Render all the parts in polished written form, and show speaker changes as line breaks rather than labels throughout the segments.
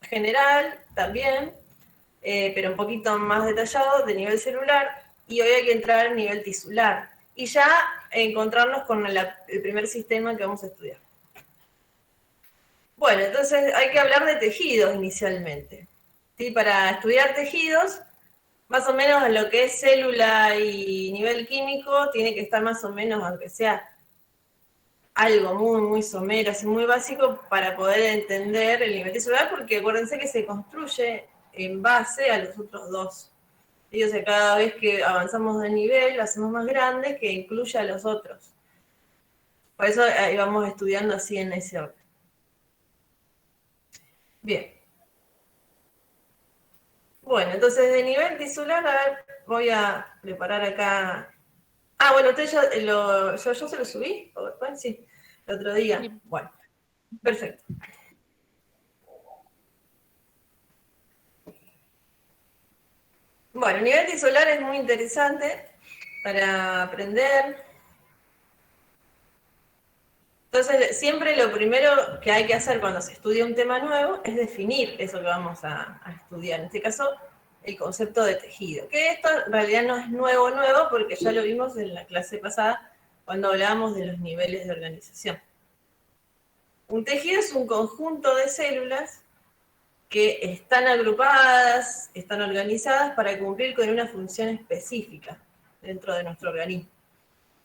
general también, pero un poquito más detallado de nivel celular, y hoy hay que entrar a nivel tisular, y ya encontrarnos con el primer sistema que vamos a estudiar. Bueno, entonces hay que hablar de tejidos inicialmente. ¿Sí? Para estudiar tejidos, más o menos lo que es célula y nivel químico, tiene que estar más o menos, aunque sea algo muy, muy somero, así muy básico, para poder entender el nivel tisular, porque acuérdense que se construye en base a los otros dos. Y, o sea, cada vez que avanzamos de nivel, lo hacemos más grande, que incluya a los otros. Por eso vamos estudiando así en ese orden. Bien. Bueno, entonces de nivel tisular, a ver, voy a preparar acá. Ah, bueno, usted yo se lo subí, bueno, sí, el otro día.
Sí.
Bueno, perfecto. Bueno, el nivel tisular es muy interesante para aprender. Entonces, siempre lo primero que hay que hacer cuando se estudia un tema nuevo es definir eso que vamos a estudiar. En este caso, el concepto de tejido. Que esto en realidad no es nuevo, porque ya lo vimos en la clase pasada cuando hablábamos de los niveles de organización. Un tejido es un conjunto de células que están agrupadas, están organizadas para cumplir con una función específica dentro de nuestro organismo.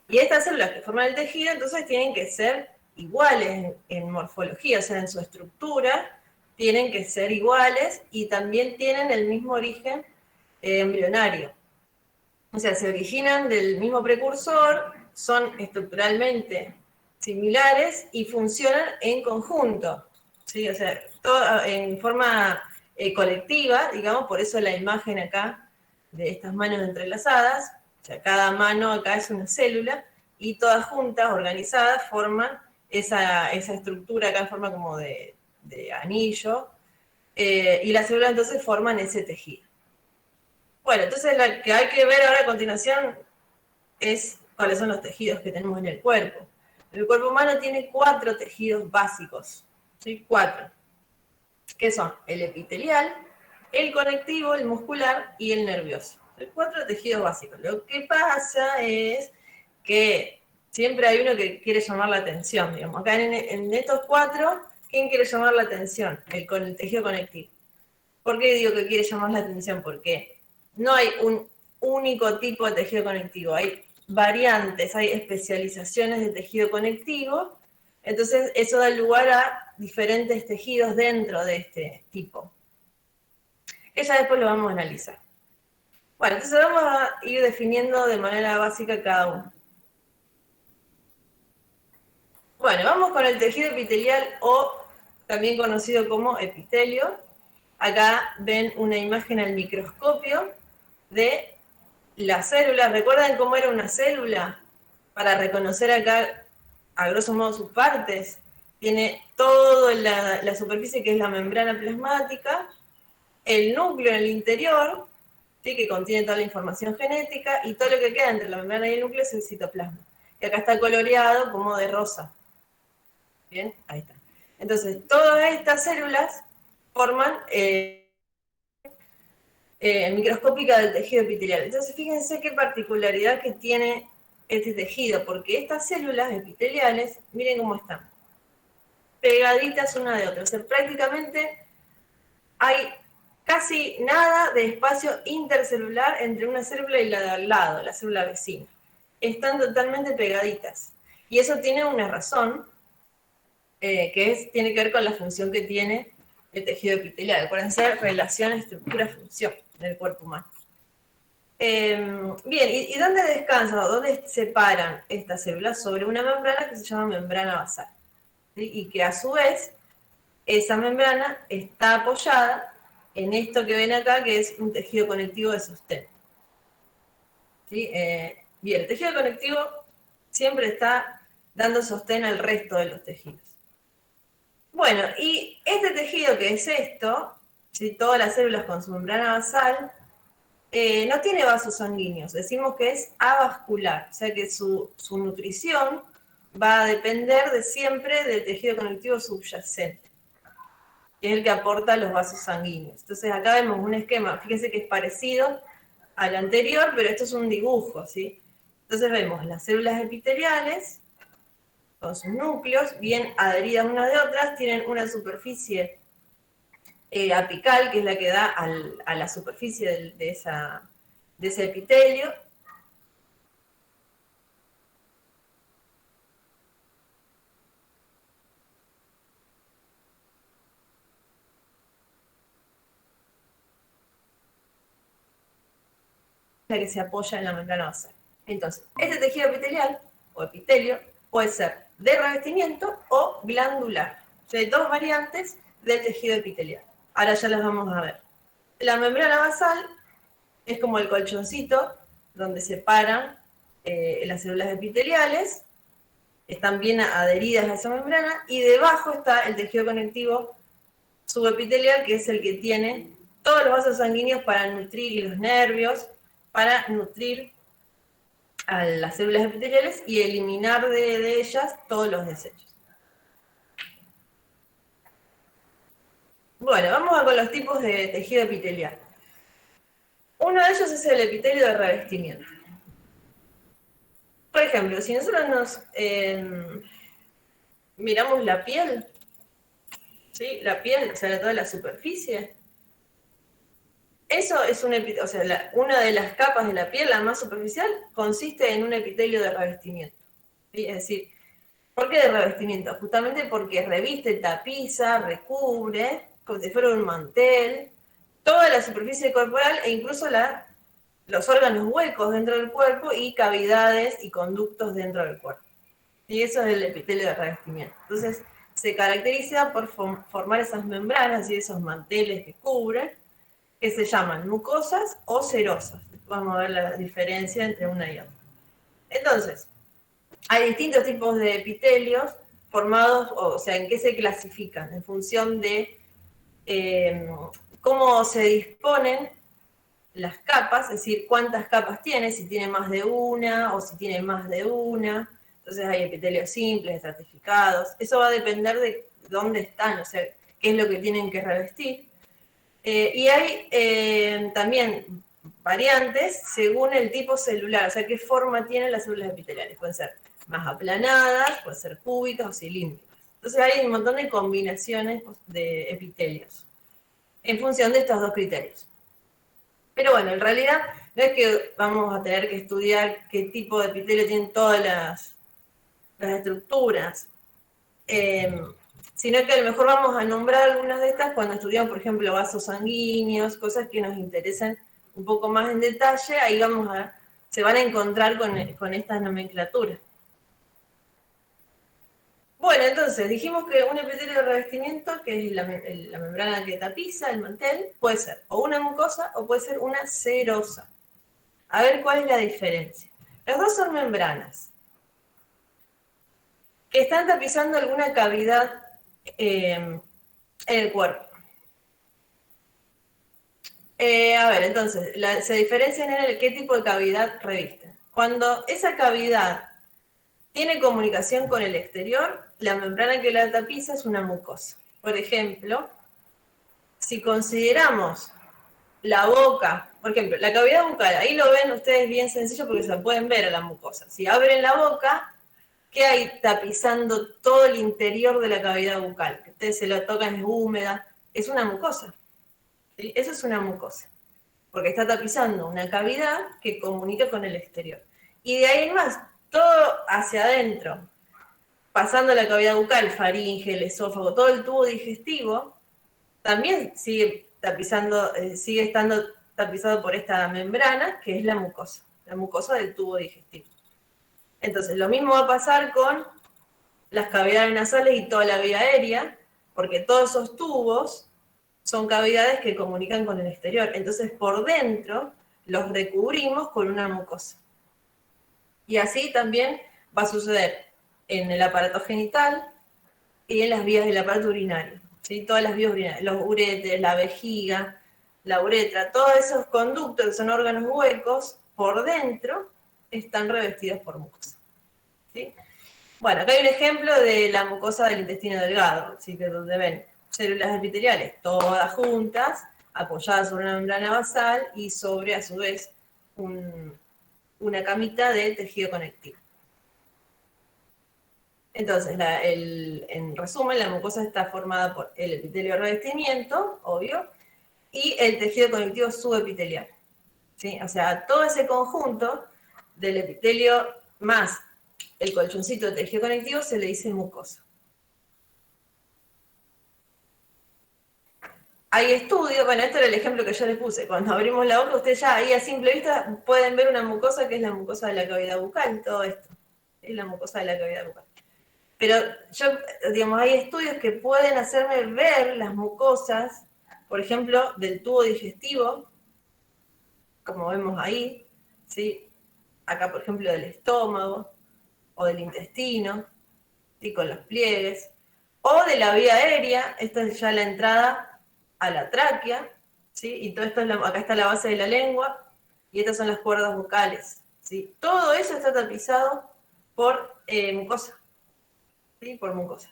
Y estas células que forman el tejido, entonces tienen que ser iguales en morfología, o sea, en su estructura, tienen que ser iguales y también tienen el mismo origen embrionario. O sea, se originan del mismo precursor, son estructuralmente similares y funcionan en conjunto, ¿sí? O sea, todo en forma colectiva, digamos, por eso la imagen acá de estas manos entrelazadas, o sea, cada mano acá es una célula, y todas juntas, organizadas, forman esa estructura acá en forma como de anillo, y las células entonces forman ese tejido. Bueno, entonces lo que hay que ver ahora a continuación es cuáles son los tejidos que tenemos en el cuerpo. El cuerpo humano tiene 4 tejidos básicos, ¿sí? 4, que son el epitelial, el conectivo, el muscular y el nervioso. 4 tejidos básicos. Lo que pasa es que siempre hay uno que quiere llamar la atención, digamos. Acá en estos 4, ¿quién quiere llamar la atención? El tejido conectivo. ¿Por qué digo que quiere llamar la atención? Porque no hay un único tipo de tejido conectivo, hay variantes, hay especializaciones de tejido conectivo, entonces eso da lugar a diferentes tejidos dentro de este tipo, que ya después lo vamos a analizar. Bueno, entonces vamos a ir definiendo de manera básica cada uno. Bueno, vamos con el tejido epitelial, o también conocido como epitelio. Acá ven una imagen al microscopio de las células. ¿Recuerdan cómo era una célula? Para reconocer acá, a grosso modo, sus partes. Tiene toda la superficie, que es la membrana plasmática, el núcleo en el interior, ¿sí? Que contiene toda la información genética, y todo lo que queda entre la membrana y el núcleo es el citoplasma. Y acá está coloreado como de rosa. Bien, ahí está. Entonces, todas estas células forman microscópica del tejido epitelial. Entonces, fíjense qué particularidad que tiene este tejido, porque estas células epiteliales, miren cómo están, pegaditas una de otra. O sea, prácticamente hay casi nada de espacio intercelular entre una célula y la de al lado, la célula vecina. Están totalmente pegaditas. Y eso tiene una razón, tiene que ver con la función que tiene el tejido epitelial. Acuérdense, relación estructura-función del cuerpo humano. Bien, ¿y dónde descansan o dónde se paran estas células? Sobre una membrana que se llama membrana basal, ¿sí? Y que a su vez, esa membrana está apoyada en esto que ven acá, que es un tejido conectivo de sostén. ¿Sí? Bien, el tejido conectivo siempre está dando sostén al resto de los tejidos. Bueno, y este tejido que es esto, ¿sí? Todas las células con su membrana basal, no tiene vasos sanguíneos, decimos que es avascular, o sea que su nutrición va a depender de siempre del tejido conectivo subyacente. que es el que aporta los vasos sanguíneos. Entonces acá vemos un esquema, fíjense que es parecido al anterior, pero esto es un dibujo, ¿sí? Entonces vemos las células epiteliales, con sus núcleos, bien adheridas unas de otras, tienen una superficie apical, que es la que da a la superficie de ese epitelio. La que se apoya en la membrana basal. Entonces, este tejido epitelial o epitelio puede ser de revestimiento o glandular. O sea, hay dos variantes del tejido epitelial. Ahora ya las vamos a ver. La membrana basal es como el colchoncito donde se paran las células epiteliales, están bien adheridas a esa membrana, y debajo está el tejido conectivo subepitelial, que es el que tiene todos los vasos sanguíneos para nutrir, y los nervios, para nutrir a las células epiteliales y eliminar de ellas todos los desechos. Bueno, vamos a con los tipos de tejido epitelial. Uno de ellos es el epitelio de revestimiento. Por ejemplo, si nosotros nos miramos la piel, ¿sí? La piel, o sea, toda la superficie, eso es un epitelio, o sea, una de las capas de la piel, la más superficial, consiste en un epitelio de revestimiento. ¿Sí? Es decir, ¿por qué de revestimiento? Justamente porque reviste, tapiza, recubre, como si fuera un mantel, toda la superficie corporal e incluso los órganos huecos dentro del cuerpo y cavidades y conductos dentro del cuerpo. Y eso es el epitelio de revestimiento. Entonces, se caracteriza por formar esas membranas y esos manteles que cubren, que se llaman mucosas o serosas. Vamos a ver la diferencia entre una y otra. Entonces, hay distintos tipos de epitelios formados, o sea, en qué se clasifican, en función de cómo se disponen las capas, es decir, cuántas capas tiene, si tiene más de una o si tiene más de una. Entonces hay epitelios simples, estratificados. Eso va a depender de dónde están, o sea, qué es lo que tienen que revestir. Y hay también variantes según el tipo celular, o sea, qué forma tienen las células epiteliales. Pueden ser más aplanadas, pueden ser cúbicas o cilíndricas. Entonces hay un montón de combinaciones de epitelios en función de estos dos criterios. Pero bueno, en realidad no es que vamos a tener que estudiar qué tipo de epitelio tienen todas las estructuras, sino que a lo mejor vamos a nombrar algunas de estas cuando estudiamos, por ejemplo, vasos sanguíneos, cosas que nos interesan un poco más en detalle, ahí se van a encontrar con esta nomenclatura. Bueno, entonces, dijimos que un epitelio de revestimiento, que es la membrana que tapiza, el mantel, puede ser o una mucosa o puede ser una serosa. A ver cuál es la diferencia. Las dos son membranas que están tapizando alguna cavidad en el cuerpo. A ver, entonces, se diferencian en qué tipo de cavidad revisten. Cuando esa cavidad tiene comunicación con el exterior, la membrana que la tapiza es una mucosa. Por ejemplo, si consideramos la boca, por ejemplo, la cavidad bucal, ahí lo ven ustedes bien sencillo porque se pueden ver a la mucosa. Si abren la boca, ¿qué hay tapizando todo el interior de la cavidad bucal? Que ustedes se lo tocan, es húmeda, es una mucosa. ¿Sí? Eso es una mucosa, porque está tapizando una cavidad que comunica con el exterior. Y de ahí en más, todo hacia adentro, pasando la cavidad bucal, faringe, el esófago, todo el tubo digestivo, también sigue tapizando, sigue estando tapizado por esta membrana, que es la mucosa del tubo digestivo. Entonces, lo mismo va a pasar con las cavidades nasales y toda la vía aérea, porque todos esos tubos son cavidades que comunican con el exterior. Entonces, por dentro los recubrimos con una mucosa. Y así también va a suceder en el aparato genital y en las vías del aparato urinario. ¿Sí? Todas las vías urinarias, los uretres, la vejiga, la uretra, todos esos conductos que son órganos huecos, por dentro están revestidos por mucosa. ¿Sí? Bueno, acá hay un ejemplo de la mucosa del intestino delgado, ¿sí? Que donde ven células epiteliales, todas juntas, apoyadas sobre una membrana basal y sobre, a su vez, una camita de tejido conectivo. Entonces, en resumen, la mucosa está formada por el epitelio de revestimiento, obvio, y el tejido conectivo subepitelial. ¿Sí? O sea, todo ese conjunto del epitelio más el colchoncito de tejido conectivo se le dice mucosa. Hay estudios, bueno, este era el ejemplo que yo les puse. Cuando abrimos la boca, ustedes ya ahí a simple vista pueden ver una mucosa que es la mucosa de la cavidad bucal, todo esto. Es la mucosa de la cavidad bucal. Pero digamos, hay estudios que pueden hacerme ver las mucosas, por ejemplo, del tubo digestivo, como vemos ahí, ¿sí? Acá, por ejemplo, del estómago, o del intestino, ¿sí? Con los pliegues, o de la vía aérea, esta es ya la entrada a la tráquea, ¿sí? Y todo esto, acá está la base de la lengua, y estas son las cuerdas vocales, ¿sí? Todo eso está tapizado por mucosa. ¿Sí? Por mucosa.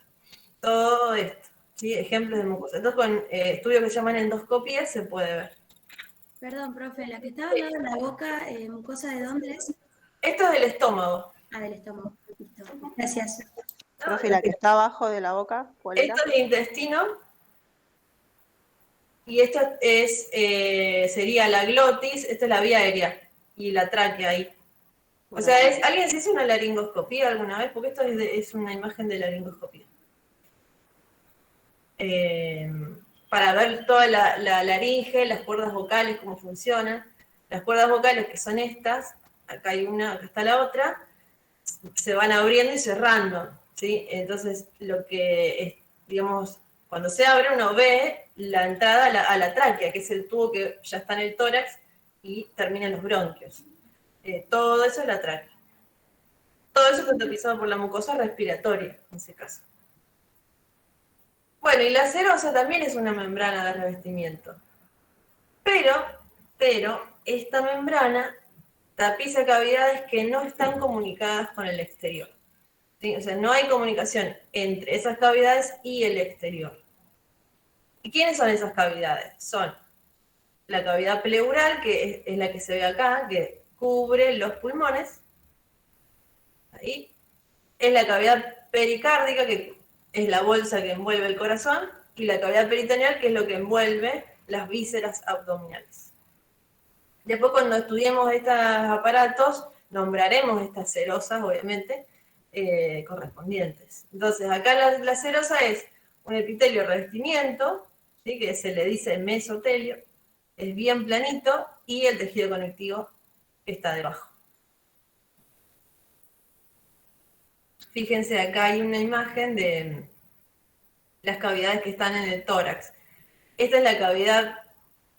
Todo esto, ¿sí? Ejemplos de mucosa. Entonces, con estudios que se llaman endoscopía se puede ver.
Perdón, profe, la que estaba al lado de la boca, ¿mucosa de dónde es?
Esto es del estómago.
Ah, del estómago. Listo. Gracias.
¿No?
Profe, la que está abajo de la boca, ¿cuál era?
Esto es el intestino. Y esto es, sería la glotis, esta es la vía aérea. Y la tráquea ahí. O sea, ¿alguien se hizo una laringoscopía alguna vez? Porque esto es una imagen de laringoscopía. Para ver toda la laringe, las cuerdas vocales, cómo funcionan. Las cuerdas vocales, que son estas, acá hay una, acá está la otra, se van abriendo y cerrando, ¿sí? Entonces, lo que es, digamos, cuando se abre uno ve la entrada a la tráquea, que es el tubo que ya está en el tórax y termina en los bronquios. Todo eso es la tráquea. Todo eso está tapizado por la mucosa respiratoria, en ese caso. Bueno, y la serosa también es una membrana de revestimiento. Pero esta membrana tapiza cavidades que no están comunicadas con el exterior. ¿Sí? O sea, no hay comunicación entre esas cavidades y el exterior. ¿Y quiénes son esas cavidades? Son la cavidad pleural, que es la que se ve acá, que cubre los pulmones. Ahí. Es la cavidad pericárdica, que es la bolsa que envuelve el corazón, y la cavidad peritoneal, que es lo que envuelve las vísceras abdominales. Después, cuando estudiemos estos aparatos, nombraremos estas serosas, obviamente, correspondientes. Entonces, acá la serosa es un epitelio revestimiento, ¿sí? Que se le dice mesotelio, es bien planito, y el tejido conectivo está debajo. Fíjense, acá hay una imagen de las cavidades que están en el tórax. Esta es la cavidad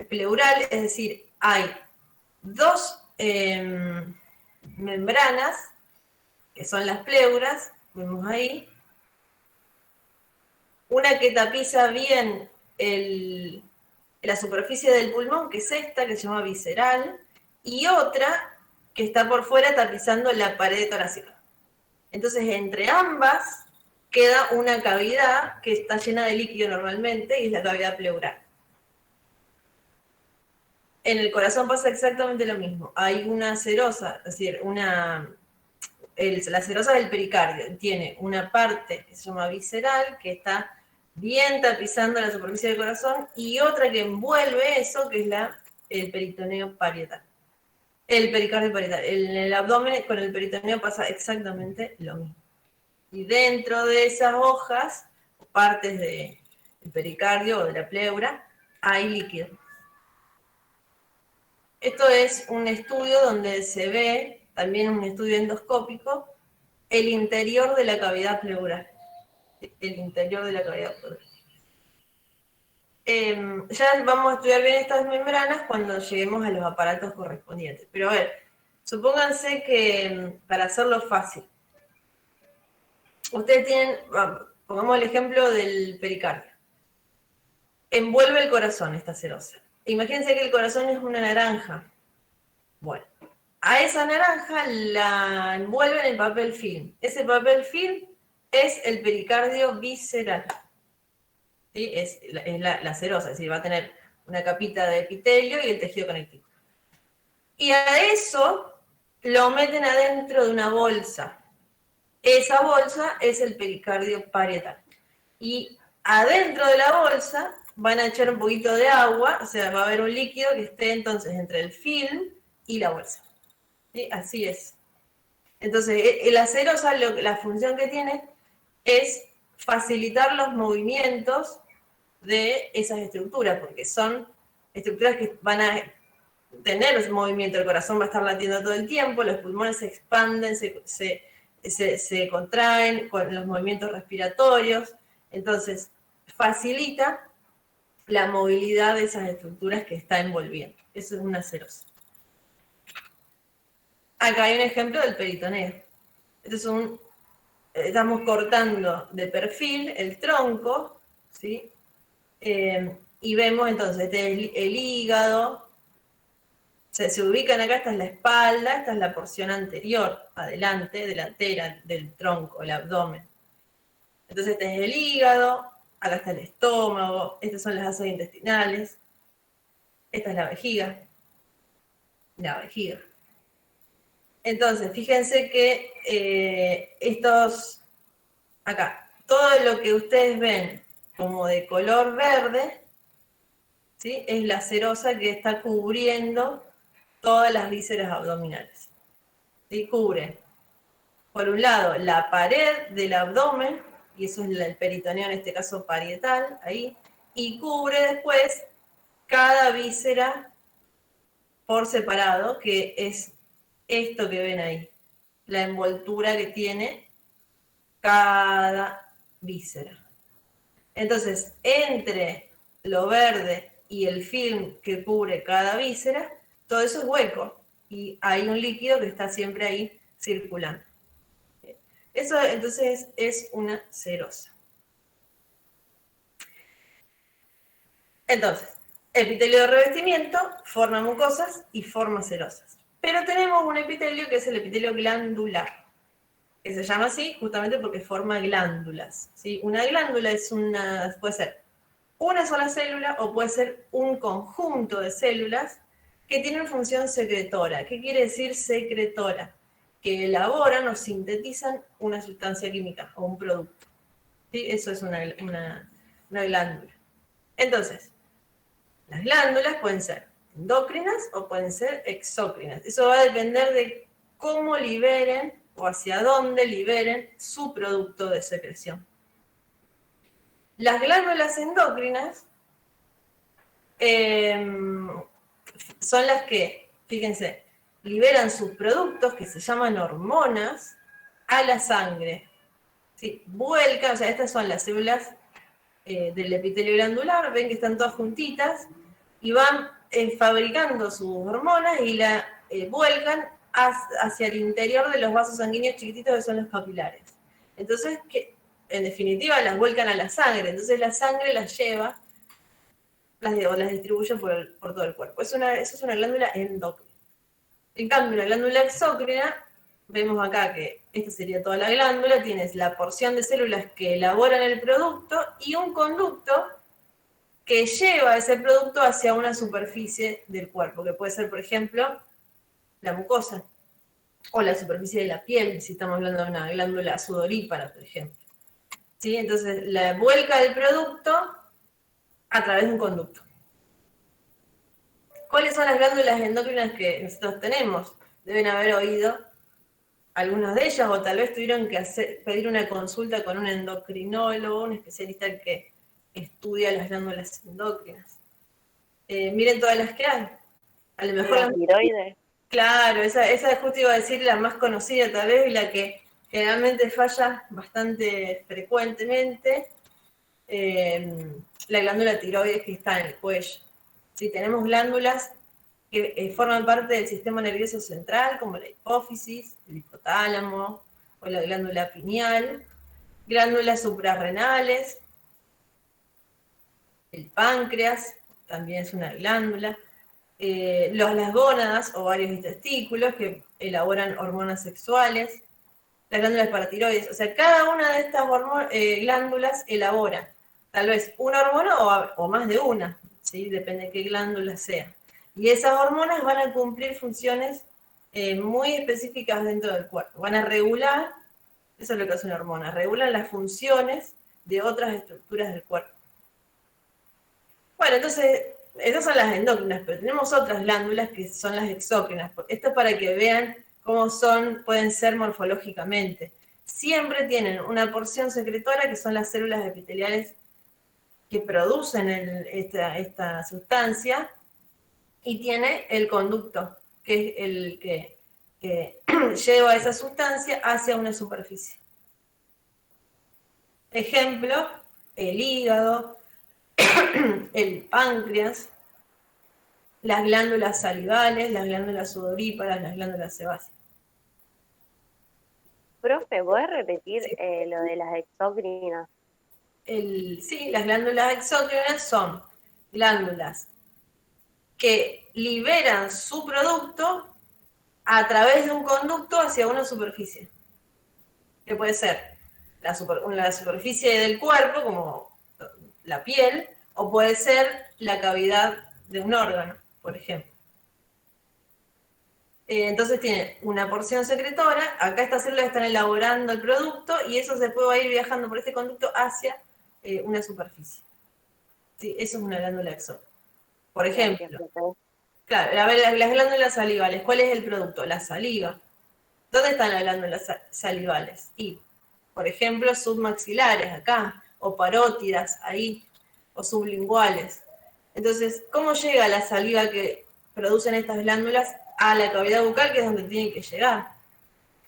pleural, es decir, hay dos membranas, que son las pleuras, vemos ahí, una que tapiza bien la superficie del pulmón, que es esta, que se llama visceral, y otra que está por fuera tapizando la pared torácica. Entonces, entre ambas queda una cavidad que está llena de líquido normalmente, y es la cavidad pleural. En el corazón pasa exactamente lo mismo. Hay una serosa, es decir, la serosa del pericardio tiene una parte que se llama visceral, que está bien tapizando la superficie del corazón, y otra que envuelve eso, que es el peritoneo parietal. El pericardio parietal. En el abdomen con el peritoneo pasa exactamente lo mismo. Y dentro de esas hojas, partes del pericardio o de la pleura, hay líquido. Esto es un estudio donde se ve, también un estudio endoscópico, el interior de la cavidad pleural. El interior de la cavidad pleural. Ya vamos a estudiar bien estas membranas cuando lleguemos a los aparatos correspondientes. Pero a ver, supónganse que, para hacerlo fácil, ustedes tienen, pongamos el ejemplo del pericardio. Envuelve el corazón esta serosa. Imagínense que el corazón es una naranja. Bueno, a esa naranja la envuelven en papel film. Ese papel film es el pericardio visceral. ¿sí? Es la serosa, es decir, va a tener una capita de epitelio y el tejido conectivo. Y a eso lo meten adentro de una bolsa. Esa bolsa es el pericardio parietal. Y adentro de la bolsa van a echar un poquito de agua, o sea, va a haber un líquido que esté entonces entre el film y la bolsa. ¿Sí? Así es. Entonces, la serosa, la función que tiene es facilitar los movimientos de esas estructuras, porque son estructuras que van a tener movimiento, el corazón va a estar latiendo todo el tiempo, los pulmones se expanden, se contraen con los movimientos respiratorios, entonces facilita la movilidad de esas estructuras que está envolviendo. Eso es una serosa. Acá hay un ejemplo del peritoneo. Estamos cortando de perfil el tronco, ¿sí? Y vemos entonces, este es el hígado, se ubican acá, esta es la espalda, esta es la porción anterior, adelante, delantera del tronco, el abdomen. Entonces este es el hígado, acá está el estómago, estas son las asas intestinales, esta es la vejiga. Entonces, fíjense que acá, todo lo que ustedes ven como de color verde, ¿sí? Es la serosa que está cubriendo todas las vísceras abdominales. ¿Sí? Cubre, por un lado, la pared del abdomen, y eso es el peritoneo, en este caso parietal, ahí, y cubre después cada víscera por separado, que es esto que ven ahí, la envoltura que tiene cada víscera. Entonces, entre lo verde y el film que cubre cada víscera, todo eso es hueco, y hay un líquido que está siempre ahí circulando. Eso entonces es una serosa. Entonces, epitelio de revestimiento forma mucosas y forma serosas. Pero tenemos un epitelio que es el epitelio glandular, que se llama así justamente porque forma glándulas, ¿sí? Una glándula puede ser una sola célula o puede ser un conjunto de células que tienen función secretora. ¿Qué quiere decir secretora? Que elaboran o sintetizan una sustancia química o un producto. ¿Sí? Eso es una glándula. Entonces, las glándulas pueden ser endócrinas o pueden ser exócrinas. Eso va a depender de cómo liberen o hacia dónde liberen su producto de secreción. Las glándulas endócrinas son las que, fíjense, liberan sus productos, que se llaman hormonas, a la sangre. ¿Sí? Vuelcan, o sea, estas son las células del epitelio glandular, ven que están todas juntitas, y van fabricando sus hormonas y la vuelcan hacia el interior de los vasos sanguíneos chiquititos que son los capilares. Entonces, en definitiva, las vuelcan a la sangre, entonces la sangre las lleva, las distribuye por todo el cuerpo. Eso es una glándula endócrina. En cambio, la glándula exócrina, vemos acá que esta sería toda la glándula, tienes la porción de células que elaboran el producto y un conducto que lleva ese producto hacia una superficie del cuerpo, que puede ser, por ejemplo, la mucosa, o la superficie de la piel, si estamos hablando de una glándula sudorípara, por ejemplo. ¿Sí? Entonces, la vuelca del producto a través de un conducto. ¿Cuáles son las glándulas endócrinas que nosotros tenemos? Deben haber oído algunas de ellas, o tal vez tuvieron que pedir una consulta con un endocrinólogo, un especialista que estudia las glándulas endócrinas. Miren todas las que hay. A lo mejor
¿La tiroides?
Claro, esa justo iba a decir la más conocida tal vez, y la que generalmente falla bastante frecuentemente, la glándula tiroides que está en el cuello. ¿Sí? Tenemos glándulas que forman parte del sistema nervioso central, como la hipófisis, el hipotálamo, o la glándula pineal, glándulas suprarrenales, el páncreas también es una glándula, las gónadas, ovarios y testículos, que elaboran hormonas sexuales, las glándulas paratiroides, o sea, cada una de estas glándulas elabora tal vez una hormona o más de una, ¿sí? Depende de qué glándula sea. Y esas hormonas van a cumplir funciones muy específicas dentro del cuerpo. Van a regular, eso es lo que hace una hormona, regulan las funciones de otras estructuras del cuerpo. Bueno, entonces, esas son las endócrinas, pero tenemos otras glándulas que son las exócrinas. Esto es para que vean cómo pueden ser morfológicamente. Siempre tienen una porción secretora, que son las células epiteliales que producen esta sustancia, y tiene el conducto, que es el que lleva esa sustancia hacia una superficie. Ejemplo, el hígado, el páncreas, las glándulas salivales, las glándulas sudoríparas, las glándulas sebáceas.
Profe, ¿podés repetir
Sí.
lo de las exócrinas?
Sí, las glándulas exócrinas son glándulas que liberan su producto a través de un conducto hacia una superficie. Que puede ser la superficie del cuerpo, como la piel, o puede ser la cavidad de un órgano, por ejemplo. Entonces tiene una porción secretora, acá estas células están elaborando el producto y eso después va a ir viajando por este conducto hacia una superficie. Sí, eso es una glándula exócrina. Por ejemplo, claro, a ver, las glándulas salivales, ¿cuál es el producto? La saliva. ¿Dónde están las glándulas salivales? Y, por ejemplo, submaxilares, acá, o parótidas, ahí, o sublinguales. Entonces, ¿cómo llega la saliva que producen estas glándulas a la cavidad bucal, que es donde tiene que llegar?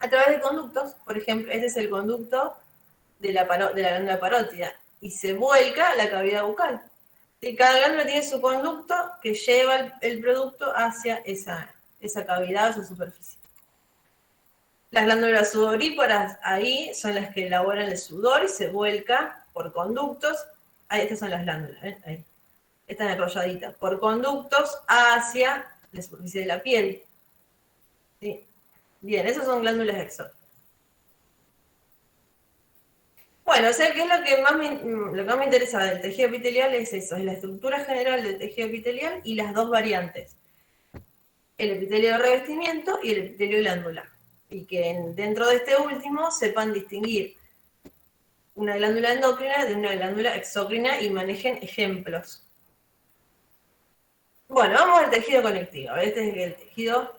A través de conductos, por ejemplo, este es el conducto de la glándula parótida, y se vuelca a la cavidad bucal. Y cada glándula tiene su conducto que lleva el producto hacia esa cavidad, esa superficie. Las glándulas sudoríparas, ahí son las que elaboran el sudor y se vuelca por conductos. Ahí, estas son las glándulas, ahí. Están enrolladitas, por conductos hacia la superficie de la piel. ¿Sí? Bien, esas son glándulas exócrinas. Bueno, o sea, ¿qué es lo que más me interesa del tejido epitelial? Es eso, es la estructura general del tejido epitelial y las dos variantes. El epitelio de revestimiento y el epitelio glandular. Y que dentro de este último sepan distinguir una glándula endocrina de una glándula exócrina y manejen ejemplos. Bueno, vamos al tejido conectivo. Este es el tejido,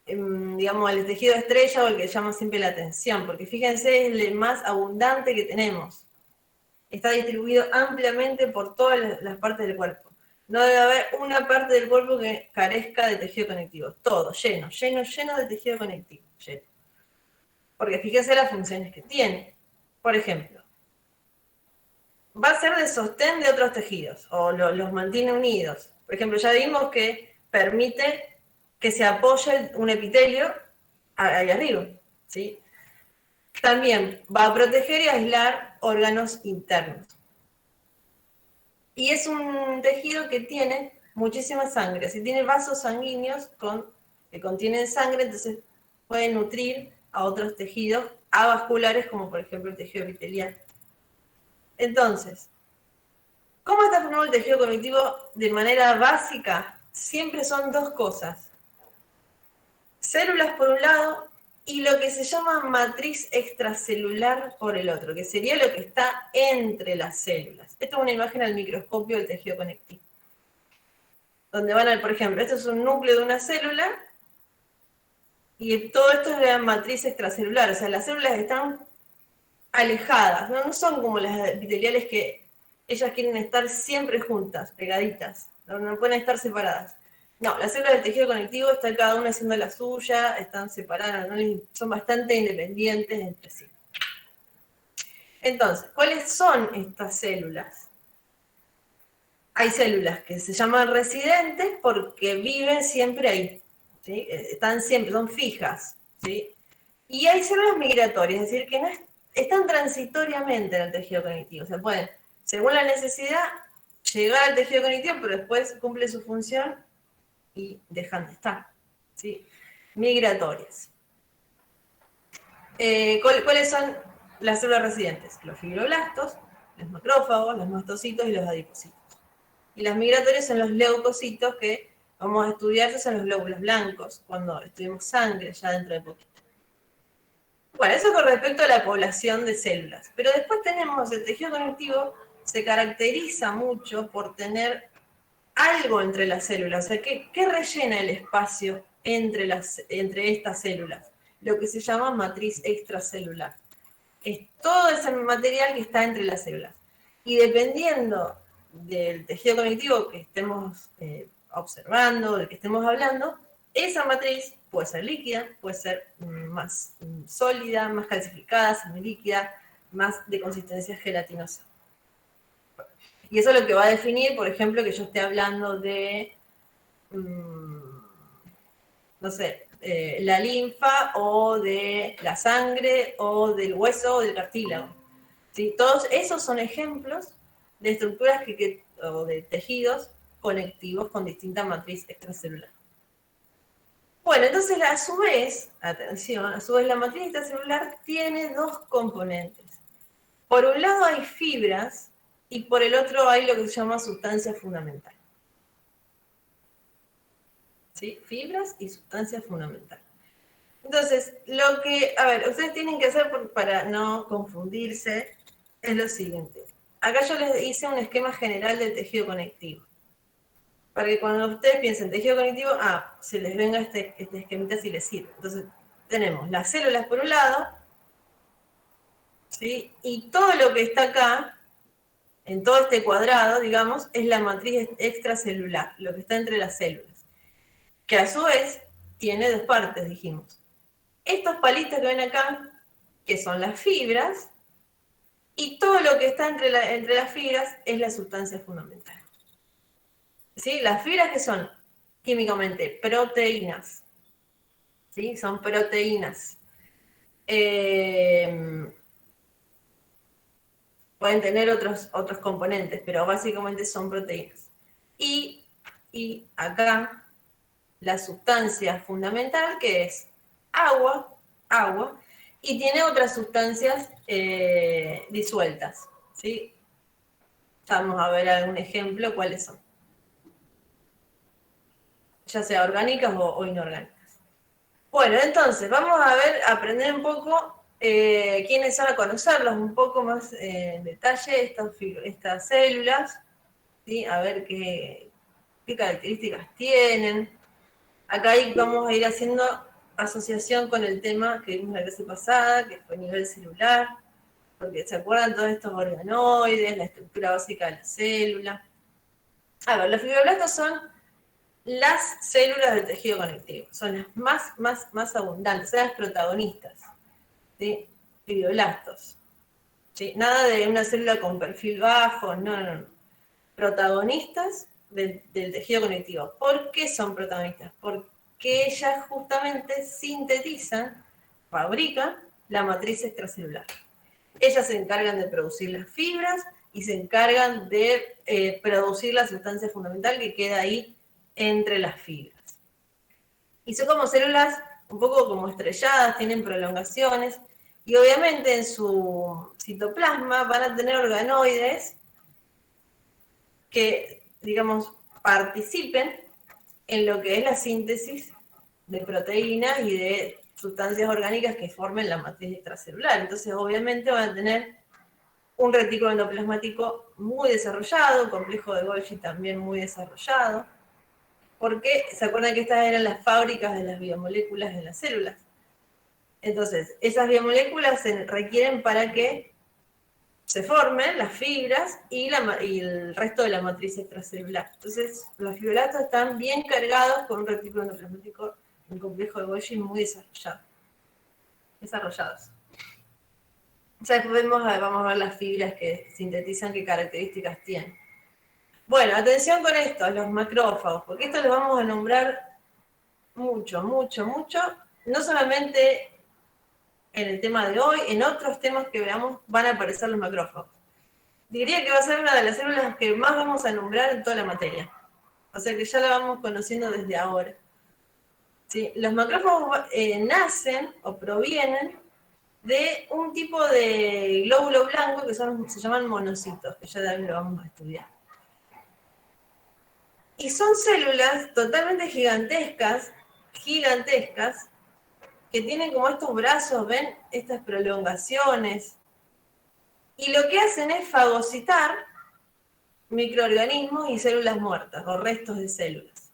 digamos, el tejido estrella, o el que llama siempre la atención, porque fíjense, es el más abundante que tenemos. Está distribuido ampliamente por todas las partes del cuerpo. No debe haber una parte del cuerpo que carezca de tejido conectivo. Todo, lleno de tejido conectivo. Lleno. Porque fíjense las funciones que tiene. Por ejemplo, va a ser de sostén de otros tejidos, o los mantiene unidos. Por ejemplo, ya vimos que permite que se apoye un epitelio ahí arriba, ¿sí? También va a proteger y aislar órganos internos. Y es un tejido que tiene muchísima sangre. Si tiene vasos sanguíneos que contienen sangre, entonces puede nutrir a otros tejidos avasculares, como por ejemplo el tejido epitelial. Entonces, ¿cómo está formado el tejido conectivo de manera básica? Siempre son dos cosas. Células por un lado y lo que se llama matriz extracelular por el otro, que sería lo que está entre las células. Esta es una imagen al microscopio del tejido conectivo. Donde van a, por ejemplo, esto es un núcleo de una célula y todo esto es la matriz extracelular, o sea, las células están alejadas, no son como las epiteliales que ellas quieren estar siempre juntas, pegaditas, no pueden estar separadas. No, las células del tejido conectivo están cada una haciendo la suya, están separadas, son bastante independientes entre sí. Entonces, ¿cuáles son estas células? Hay células que se llaman residentes porque viven siempre ahí, ¿sí? Están siempre, son fijas, ¿sí? Y hay células migratorias, es decir, que no están transitoriamente en el tejido conectivo. Se pueden, según la necesidad, llegar al tejido conectivo, pero después cumple su función y dejan de estar, ¿sí? Migratorias. ¿Cuáles son las células residentes? Los fibroblastos, los macrófagos, los mastocitos y los adipocitos. Y las migratorias son los leucocitos que vamos a estudiar, son los glóbulos blancos, cuando estudiamos sangre ya dentro de poquito. Bueno, eso con respecto a la población de células. Pero después tenemos el tejido conectivo, se caracteriza mucho por tener algo entre las células. O sea, ¿qué rellena el espacio entre estas células? Lo que se llama matriz extracelular. Es todo ese material que está entre las células. Y dependiendo del tejido conectivo que estemos observando, del que estemos hablando, esa matriz puede ser líquida, puede ser más sólida, más calcificada, semilíquida, más de consistencia gelatinosa. Y eso es lo que va a definir, por ejemplo, que yo esté hablando de, no sé, la linfa o de la sangre o del hueso o del cartílago. ¿Sí? Todos esos son ejemplos de estructuras o de tejidos conectivos con distinta matriz extracelular. Bueno, entonces a su vez, atención, a su vez la matriz extracelular tiene dos componentes. Por un lado hay fibras y por el otro hay lo que se llama sustancia fundamental. ¿Sí? Fibras y sustancia fundamental. Entonces, ustedes tienen que hacer para no confundirse es lo siguiente. Acá yo les hice un esquema general del tejido conectivo. Para que cuando ustedes piensen tejido conectivo, se les venga este esquemita si les sirve. Entonces, tenemos las células por un lado, ¿sí? Y todo lo que está acá, en todo este cuadrado, digamos, es la matriz extracelular, lo que está entre las células. Que a su vez tiene dos partes, dijimos. Estos palitos que ven acá, que son las fibras, y todo lo que está entre las fibras es la sustancia fundamental. ¿Sí? Las fibras que son químicamente proteínas. ¿Sí? Son proteínas. Pueden tener otros componentes, pero básicamente son proteínas. Y acá la sustancia fundamental, que es agua, y tiene otras sustancias disueltas. ¿Sí? Vamos a ver algún ejemplo, cuáles son. Ya sea orgánicas o inorgánicas. Bueno, entonces, vamos a aprender un poco quiénes son, a conocerlos un poco más en detalle, estas células, ¿sí? A ver qué características tienen. Acá vamos a ir haciendo asociación con el tema que vimos la clase pasada, que fue a nivel celular, porque se acuerdan todos estos organoides, la estructura básica de la célula. A ver, los fibroblastos son las células del tejido conectivo, son las más abundantes, son las protagonistas, ¿sí? Fibroblastos. ¿Sí? Nada de una célula con perfil bajo, no. Protagonistas del tejido conectivo. ¿Por qué son protagonistas? Porque ellas justamente sintetizan, fabrican la matriz extracelular. Ellas se encargan de producir las fibras y se encargan de producir la sustancia fundamental que queda ahí entre las fibras. Y son como células un poco como estrelladas, tienen prolongaciones, y obviamente en su citoplasma van a tener organoides que, digamos, participen en lo que es la síntesis de proteínas y de sustancias orgánicas que formen la matriz extracelular. Entonces, obviamente van a tener un retículo endoplasmático muy desarrollado, un complejo de Golgi también muy desarrollado, porque se acuerdan que estas eran las fábricas de las biomoléculas de las células. Entonces, esas biomoléculas se requieren para que se formen las fibras y el resto de la matriz extracelular. Entonces, los fibroblastos están bien cargados con un retículo endoplasmático, un complejo de Golgi muy desarrollados. Ya después vamos a ver las fibras que sintetizan, qué características tienen. Bueno, atención con esto, los macrófagos, porque esto lo vamos a nombrar mucho, no solamente en el tema de hoy, en otros temas que veamos van a aparecer los macrófagos. Diría que va a ser una de las células que más vamos a nombrar en toda la materia. O sea que ya la vamos conociendo desde ahora. ¿Sí? Los macrófagos nacen o provienen de un tipo de glóbulo blanco que se llaman monocitos, que ya también lo vamos a estudiar. Y son células totalmente gigantescas, que tienen como estos brazos, ¿ven? Estas prolongaciones. Y lo que hacen es fagocitar microorganismos y células muertas o restos de células.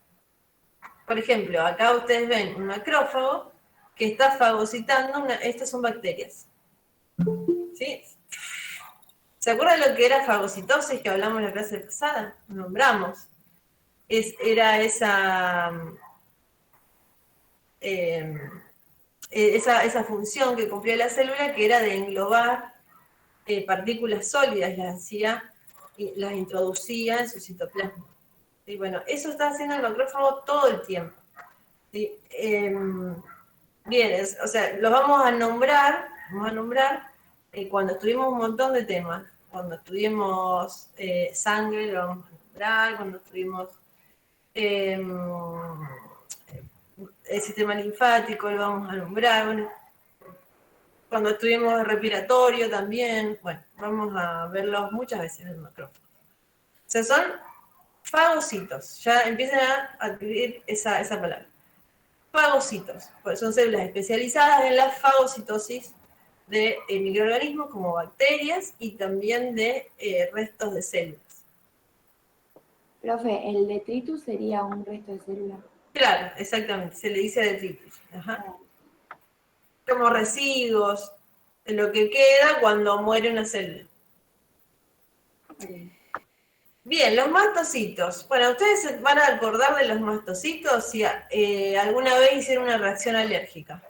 Por ejemplo, acá ustedes ven un macrófago que está fagocitando, estas son bacterias. ¿Sí? ¿Se acuerdan lo que era fagocitosis que hablamos en la clase pasada? Nombramos. Era esa función que cumplía la célula, que era de englobar partículas sólidas, las introducía en su citoplasma. Y bueno, eso está haciendo el macrófago todo el tiempo. ¿Sí? Bien, o sea, los vamos a nombrar cuando estudiemos un montón de temas. Cuando estudiemos sangre, lo vamos a nombrar. Cuando estudiemos el sistema linfático, lo vamos a nombrar. Bueno, cuando estudiemos respiratorio también. Bueno, vamos a verlos muchas veces en el macrófago. O sea, son fagocitos. Ya empiezan a adquirir esa palabra. Fagocitos, pues son células especializadas en la fagocitosis de microorganismos como bacterias y también de restos de células.
Profe, ¿el detritus sería un resto de célula?
Claro, exactamente, se le dice detritus. Ajá. Como residuos, de lo que queda cuando muere una célula.
Okay.
Bien, los mastocitos. Bueno, ¿ustedes se van a acordar de los mastocitos si alguna vez hicieron una reacción alérgica?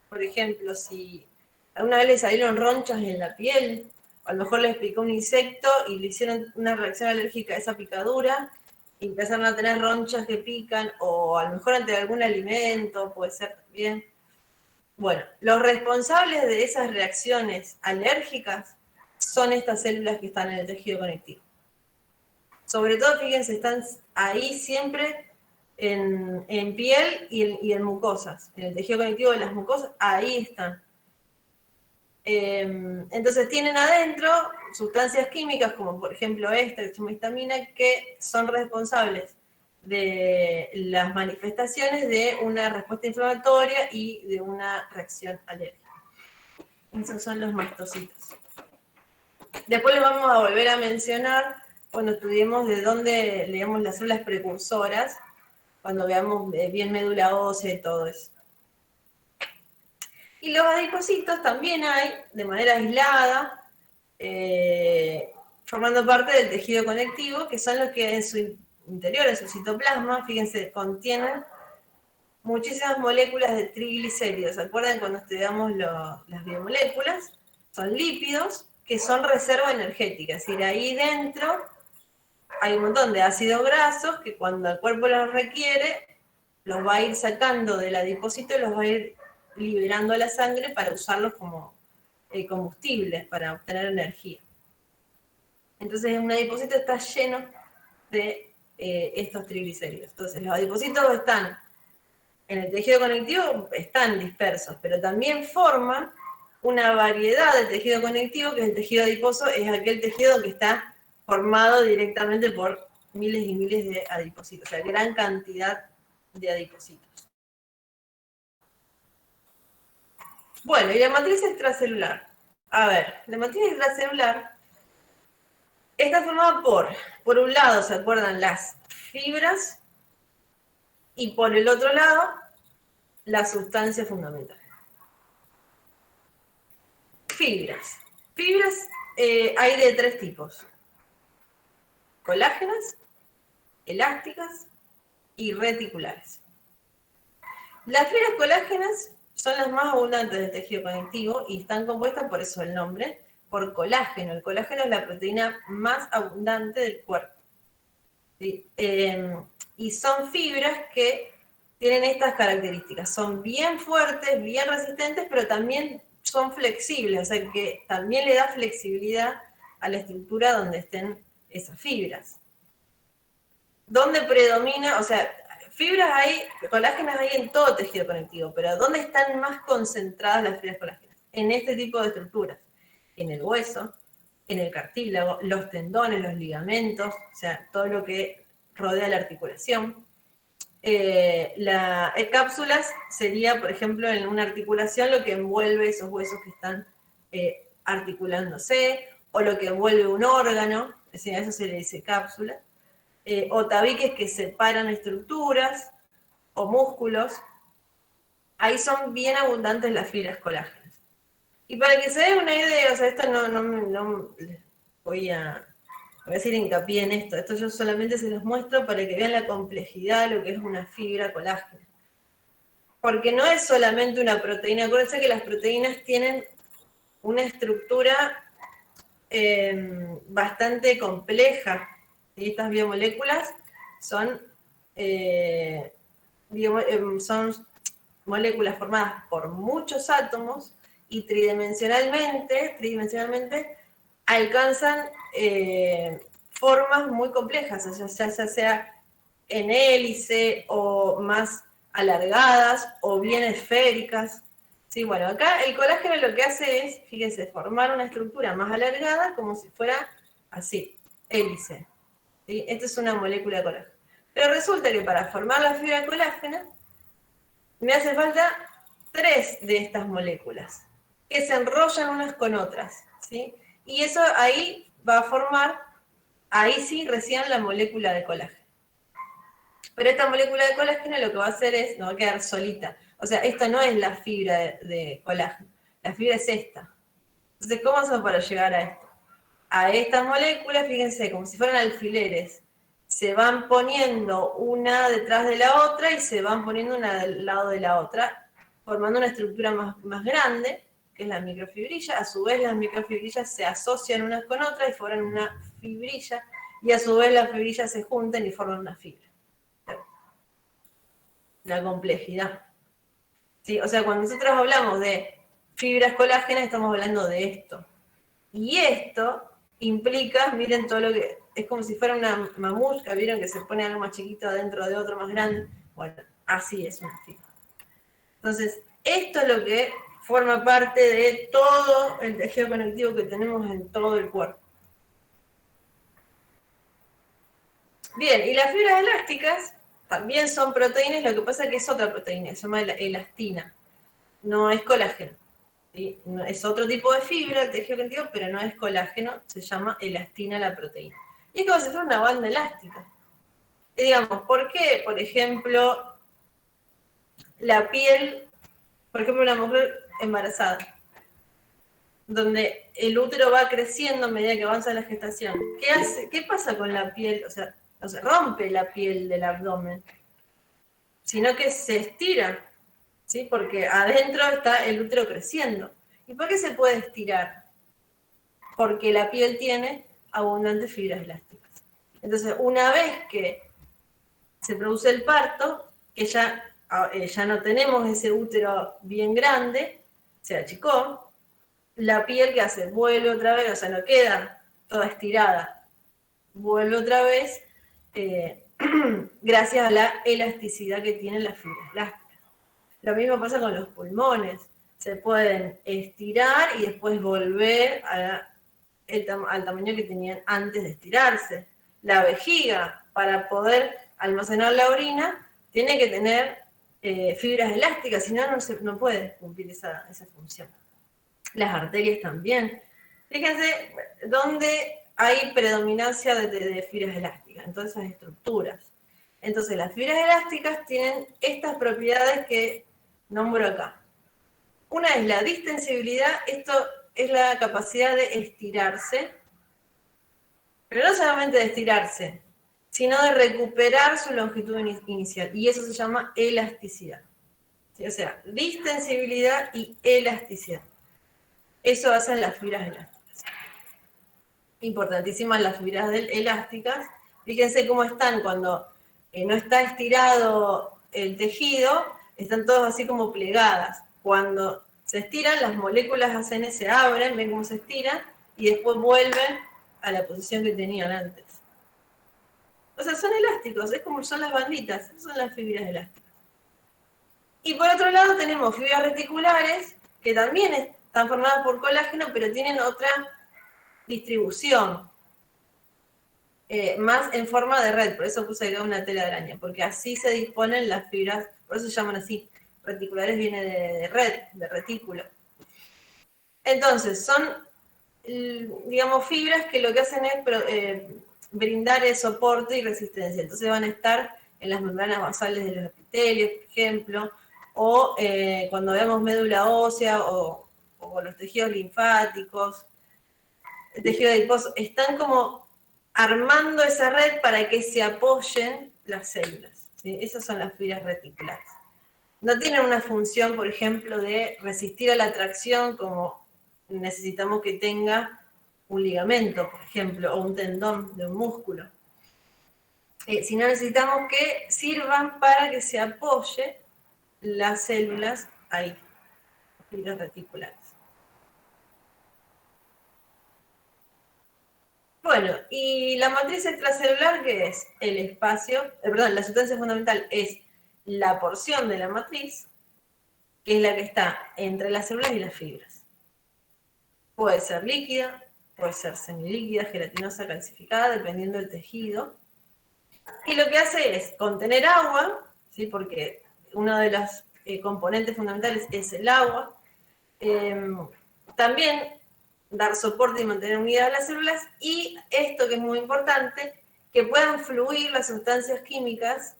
Por ejemplo, si alguna vez les salieron ronchas en la piel, o a lo mejor les picó un insecto y le hicieron una reacción alérgica a esa picadura, y empezaron a tener ronchas que pican, o a lo mejor ante algún alimento, puede ser también. Bueno, los responsables de esas reacciones alérgicas son estas células que están en el tejido conectivo. Sobre todo, fíjense, están ahí siempre en piel y en mucosas. En el tejido conectivo de las mucosas, ahí están. Entonces tienen adentro sustancias químicas, como por ejemplo esta, que se llama histamina, que son responsables de las manifestaciones de una respuesta inflamatoria y de una reacción alérgica. Esos son los mastocitos. Después les vamos a volver a mencionar cuando estudiemos de dónde leemos las células precursoras, cuando veamos bien médula ósea y todo eso. Y los adipocitos también hay, de manera aislada, formando parte del tejido conectivo, que son los que en su interior, en su citoplasma, fíjense, contienen muchísimas moléculas de triglicéridos. ¿Se acuerdan cuando estudiamos las biomoléculas? Son lípidos que son reserva energética, es decir, ahí dentro hay un montón de ácidos grasos que cuando el cuerpo los requiere, los va a ir sacando del adipocito y los va a ir liberando a la sangre para usarlos como combustibles, para obtener energía. Entonces un adipocito está lleno de estos triglicéridos. Entonces los adipocitos están en el tejido conectivo, están dispersos, pero también forman una variedad de tejido conectivo, que es el tejido adiposo, es aquel tejido que está formado directamente por miles y miles de adipocitos, o sea, gran cantidad de adipocitos. Bueno, y la matriz extracelular. A ver, la matriz extracelular está formada por un lado, ¿se acuerdan? Las fibras, y por el otro lado, la sustancia fundamental. Fibras. Fibras hay de tres tipos: colágenas, elásticas y reticulares. Las fibras colágenas son las más abundantes del tejido conectivo y están compuestas, por eso el nombre, por colágeno. El colágeno es la proteína más abundante del cuerpo. ¿Sí? Y son fibras que tienen estas características. Son bien fuertes, bien resistentes, pero también son flexibles, o sea que también le da flexibilidad a la estructura donde estén esas fibras. ¿Dónde predomina? O sea, fibras hay, colágenas hay en todo tejido conectivo, pero ¿dónde están más concentradas las fibras colágenas? en este tipo de estructuras, en el hueso, en el cartílago, los tendones, los ligamentos, o sea, todo lo que rodea la articulación. Cápsulas sería, por ejemplo, en una articulación lo que envuelve esos huesos que están articulándose, o lo que envuelve un órgano, es decir, a eso se le dice cápsula, o tabiques que separan estructuras, o músculos. Ahí son bien abundantes las fibras colágenas. Y para que se den una idea, o sea, esto no voy a hacer hincapié en esto yo solamente se los muestro para que vean la complejidad de lo que es una fibra colágena. Porque no es solamente una proteína, acuérdense que las proteínas tienen una estructura bastante compleja, y estas biomoléculas son moléculas formadas por muchos átomos y tridimensionalmente alcanzan formas muy complejas, ya sea en hélice o más alargadas o bien esféricas. Sí, bueno, acá el colágeno lo que hace es, fíjense, formar una estructura más alargada como si fuera así, hélice. ¿Sí? Esta es una molécula de colágeno. Pero resulta que para formar la fibra colágena me hace falta 3 de estas moléculas que se enrollan unas con otras, ¿sí? Y eso ahí va a formar, ahí sí, recién la molécula de colágeno. Pero esta molécula de colágeno lo que va a hacer es, no va a quedar solita. O sea, esta no es la fibra de colágeno, la fibra es esta. Entonces, ¿cómo hacemos para llegar a esto? A estas moléculas, fíjense, como si fueran alfileres, se van poniendo una detrás de la otra y se van poniendo una del lado de la otra, formando una estructura más grande, que es la microfibrilla. A su vez, las microfibrillas se asocian unas con otras y forman una fibrilla, y a su vez las fibrillas se juntan y forman una fibra. La complejidad. ¿Sí? O sea, cuando nosotros hablamos de fibras colágenas, estamos hablando de esto. Y esto implica, miren todo lo que... Es como si fuera una mamushka, ¿vieron? Que se pone algo más chiquito adentro de otro más grande. Bueno, así es una fibra. Entonces, esto es lo que forma parte de todo el tejido conectivo que tenemos en todo el cuerpo. Bien, y las fibras elásticas también son proteínas, lo que pasa es que es otra proteína, se llama elastina, no es colágeno. ¿Sí? Es otro tipo de fibra, el tejido conectivo, pero no es colágeno, se llama elastina la proteína. Y es como si fuera una banda elástica. Y digamos, ¿por qué, por ejemplo, la piel, por ejemplo, una mujer embarazada, donde el útero va creciendo a medida que avanza la gestación? ¿Qué hace? ¿Qué pasa con la piel? O sea, no se rompe la piel del abdomen, sino que se estira, ¿sí? Porque adentro está el útero creciendo. ¿Y por qué se puede estirar? Porque la piel tiene abundantes fibras elásticas. Entonces, una vez que se produce el parto, que ya no tenemos ese útero bien grande, se achicó, la piel, ¿qué hace? Vuelve otra vez, o sea, no queda toda estirada, vuelve otra vez, gracias a la elasticidad que tienen las fibras elásticas. Lo mismo pasa con los pulmones, se pueden estirar y después volver al tamaño que tenían antes de estirarse. La vejiga, para poder almacenar la orina, tiene que tener fibras elásticas, si no, no puede cumplir esa función. Las arterias también. Fíjense dónde hay predominancia de fibras elásticas, en todas esas estructuras. Entonces, las fibras elásticas tienen estas propiedades que nombro acá. Una es la distensibilidad, esto es la capacidad de estirarse, pero no solamente de estirarse, sino de recuperar su longitud inicial, y eso se llama elasticidad. ¿Sí? O sea, distensibilidad y elasticidad. Eso hacen las fibras elásticas. Importantísimas las fibras elásticas. Fíjense cómo están cuando no está estirado el tejido, están todas así como plegadas. Cuando se estiran, las moléculas se abren, ven cómo se estiran, y después vuelven a la posición que tenían antes. O sea, son elásticos, es como son las banditas, son las fibras elásticas. Y por otro lado tenemos fibras reticulares, que también están formadas por colágeno, pero tienen otra distribución, más en forma de red, por eso puse acá una tela de araña, porque así se disponen las fibras, por eso se llaman así, reticulares viene de red, de retículo. Entonces, son, digamos, fibras que lo que hacen es brindar el soporte y resistencia, entonces van a estar en las membranas basales de los epitelios, por ejemplo, o cuando veamos médula ósea o los tejidos linfáticos, el tejido adiposo, están como armando esa red para que se apoyen las células, ¿sí? Esas son las fibras reticulares. No tienen una función, por ejemplo, de resistir a la tracción como necesitamos que tenga un ligamento, por ejemplo, o un tendón de un músculo. Sino necesitamos que sirvan para que se apoye las células ahí, fibras reticulares. Bueno, y la matriz extracelular, ¿qué es? El espacio, la sustancia fundamental es la porción de la matriz, que es la que está entre las células y las fibras. Puede ser líquida, puede ser semilíquida, gelatinosa, calcificada, dependiendo del tejido. Y lo que hace es contener agua, ¿sí? Porque uno de los componentes fundamentales es el agua. También dar soporte y mantener unidas las células, y esto que es muy importante, que puedan fluir las sustancias químicas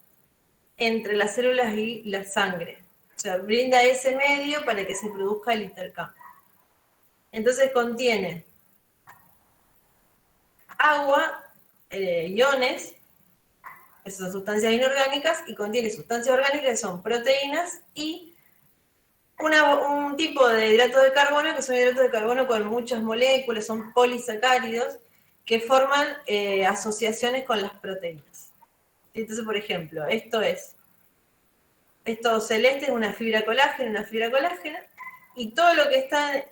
entre las células y la sangre. O sea, brinda ese medio para que se produzca el intercambio. Entonces contiene agua, iones, esas son sustancias inorgánicas, y contiene sustancias orgánicas que son proteínas y un tipo de hidrato de carbono, que son hidratos de carbono con muchas moléculas, son polisacáridos, que forman asociaciones con las proteínas. Entonces, por ejemplo, esto celeste es una fibra colágena, y todo lo que está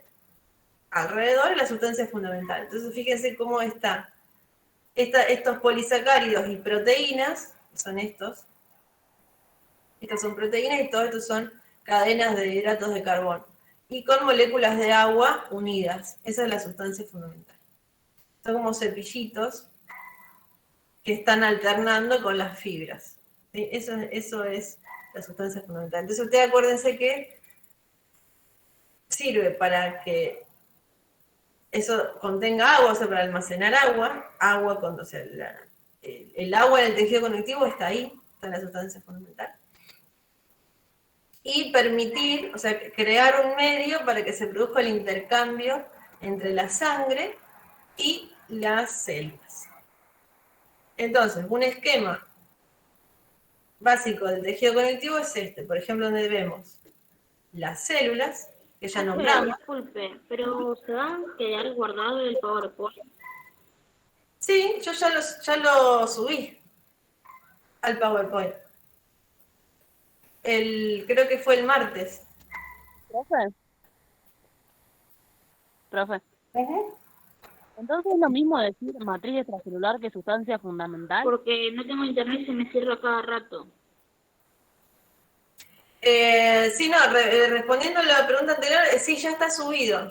alrededor es la sustancia fundamental. Entonces, fíjense cómo estos polisacáridos y proteínas, son estas son proteínas, y todos estos son cadenas de hidratos de carbono, y con moléculas de agua unidas. Esa es la sustancia fundamental. Son como cepillitos que están alternando con las fibras. ¿Sí? Eso es la sustancia fundamental. Entonces ustedes acuérdense que sirve para que eso contenga agua, o sea, para almacenar agua cuando el agua en el tejido conectivo está ahí, está la sustancia fundamental. Y permitir, o sea, crear un medio para que se produzca el intercambio entre la sangre y las células. Entonces, un esquema básico del tejido conectivo es este, por ejemplo, donde vemos las células, que ya nombramos.
Disculpe, pero ¿se van a quedar guardados en el PowerPoint?
Sí, yo ya lo subí al PowerPoint. Creo que fue el martes.
Profe. Entonces es lo mismo decir matriz extracelular que sustancia fundamental.
Porque no tengo internet y se me cierra cada rato.
Sí, no, respondiendo a la pregunta anterior, sí, ya está subido.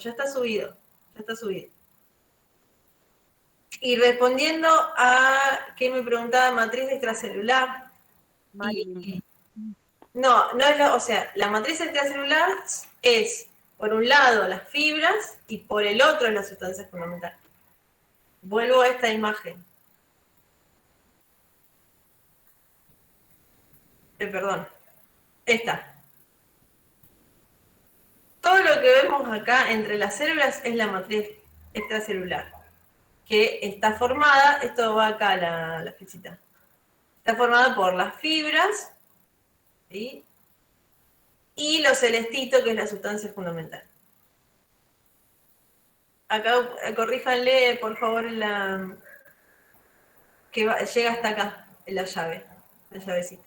Y respondiendo a que me preguntaba matriz extracelular. No es o sea, la matriz extracelular es, por un lado, las fibras, y por el otro es la sustancia fundamental. Vuelvo a esta imagen. Perdón. Esta. Todo lo que vemos acá entre las células es la matriz extracelular, que está formada, esto va acá la fichita, está formada por las fibras, ¿sí? Y lo celestito, que es la sustancia fundamental. Acá, corríjanle, por favor, llega hasta acá, en la llavecita.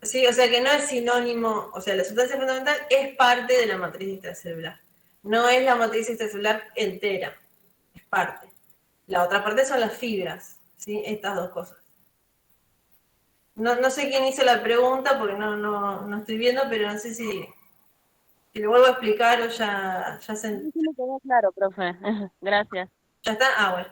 Sí, o sea que no es sinónimo, o sea, la sustancia fundamental es parte de la matriz extracelular. No es la matriz extracelular entera, es parte. La otra parte son las fibras, ¿sí? Estas dos cosas. No sé quién hizo la pregunta, porque no estoy viendo, pero no sé si Si lo vuelvo a explicar o ya
Sí me quedó claro, profe. Gracias.
ya está. Ah, bueno.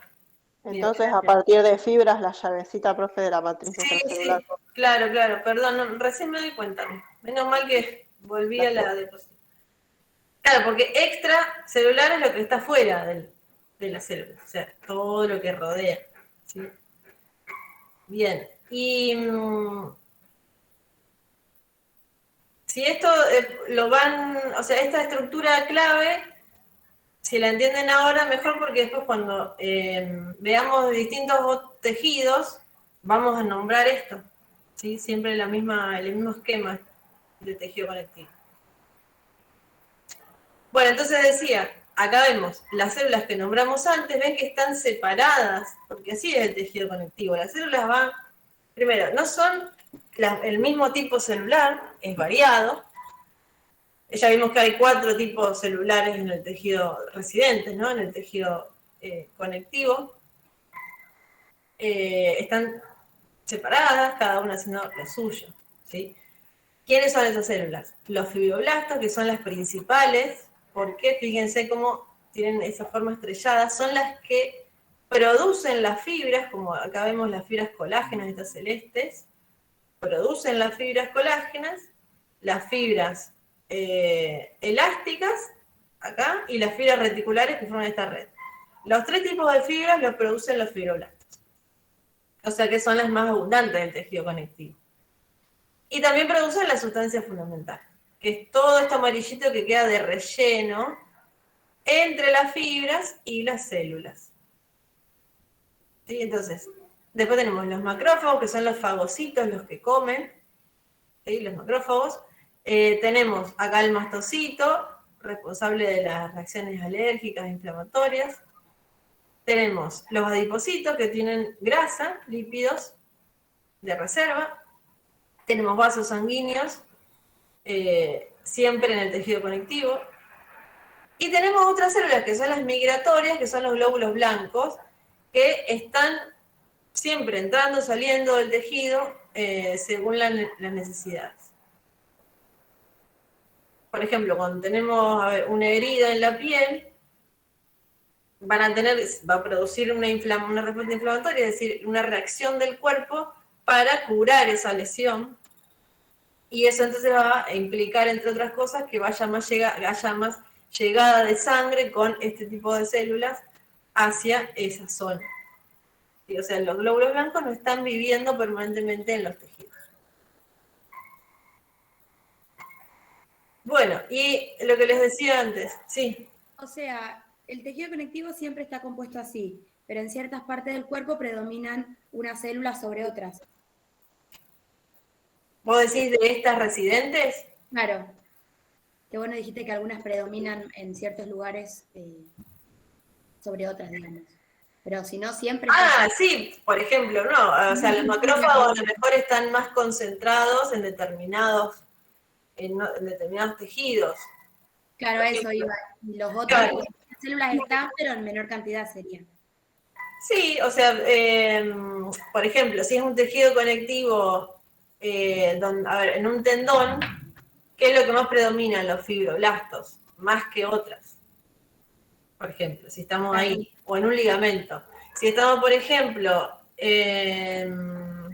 Bien,
Entonces, a
gracias.
partir de fibras, la llavecita, profe, de la matriz
Sí,
extracelular.
sí, claro, perdón, recién me doy cuenta. Menos mal que volví a la diapositiva. Claro, porque extracelular es lo que está fuera de la célula, o sea, todo lo que rodea. ¿Sí? Bien, y si esto lo van, o sea, esta estructura clave, si la entienden ahora, mejor porque después cuando veamos distintos tejidos, vamos a nombrar esto, ¿sí? Siempre el mismo esquema de tejido conectivo. Bueno, entonces decía, acá vemos las células que nombramos antes, ven que están separadas, porque así es el tejido conectivo. Las células van, primero, no son el mismo tipo celular, es variado. Ya vimos que hay 4 tipos celulares en el tejido residente, ¿no? En el tejido conectivo. Están separadas, cada una haciendo lo suyo, ¿sí? ¿Quiénes son esas células? Los fibroblastos, que son las principales, porque fíjense cómo tienen esa forma estrellada, son las que producen las fibras, como acá vemos las fibras colágenas, estas celestes, producen las fibras colágenas, las fibras elásticas, acá, y las fibras reticulares que forman esta red. Los 3 tipos de fibras los producen los fibroblastos, o sea que son las más abundantes del tejido conectivo. Y también producen la sustancia fundamental, que es todo esto amarillito que queda de relleno entre las fibras y las células. ¿Sí? Entonces, después tenemos los macrófagos, que son los fagocitos, los que comen, ¿sí? Los macrófagos. Tenemos acá el mastocito, responsable de las reacciones alérgicas e inflamatorias. Tenemos los adipocitos, que tienen grasa, lípidos de reserva. Tenemos vasos sanguíneos, siempre en el tejido conectivo. Y tenemos otras células que son las migratorias, que son los glóbulos blancos, que están siempre entrando, saliendo del tejido según las necesidades. Por ejemplo, cuando tenemos una herida en la piel, va a producir una respuesta inflamatoria, es decir, una reacción del cuerpo para curar esa lesión. Y eso entonces va a implicar, entre otras cosas, que haya más llegada de sangre con este tipo de células hacia esa zona. ¿Sí? O sea, los glóbulos blancos no están viviendo permanentemente en los tejidos. Bueno, y lo que les decía antes, sí.
O sea, el tejido conectivo siempre está compuesto así, pero en ciertas partes del cuerpo predominan unas células sobre otras.
¿Vos decís de estas residentes?
Claro. Que bueno, dijiste que algunas predominan en ciertos lugares sobre otras, digamos. Pero si no, siempre...
Sí, por ejemplo, no. O sea, los macrófagos a lo mejor están más concentrados en determinados tejidos.
Claro, eso iba. Y los otros,
Claro.
las células están, pero en menor cantidad serían.
Sí, o sea, por ejemplo, si es un tejido conectivo, en un tendón, ¿qué es lo que más predomina? Los fibroblastos, más que otras. Por ejemplo, si estamos ahí, o en un ligamento. Si estamos, por ejemplo, en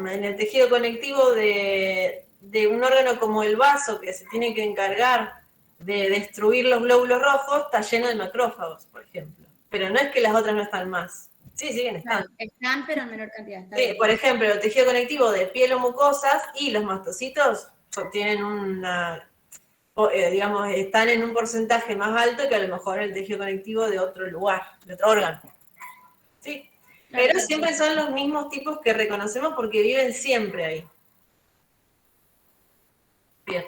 el tejido conectivo de un órgano como el vaso, que se tiene que encargar de destruir los glóbulos rojos, está lleno de macrófagos, por ejemplo. Pero no es que las otras no están más. Sí, siguen estando.
Claro, están, pero en menor cantidad.
Sí, por ejemplo, el tejido conectivo de piel o mucosas y los mastocitos tienen digamos, están en un porcentaje más alto que a lo mejor el tejido conectivo de otro lugar, de otro órgano. ¿Sí?
Claro,
Pero siempre son los mismos tipos que reconocemos porque viven siempre ahí. Bien.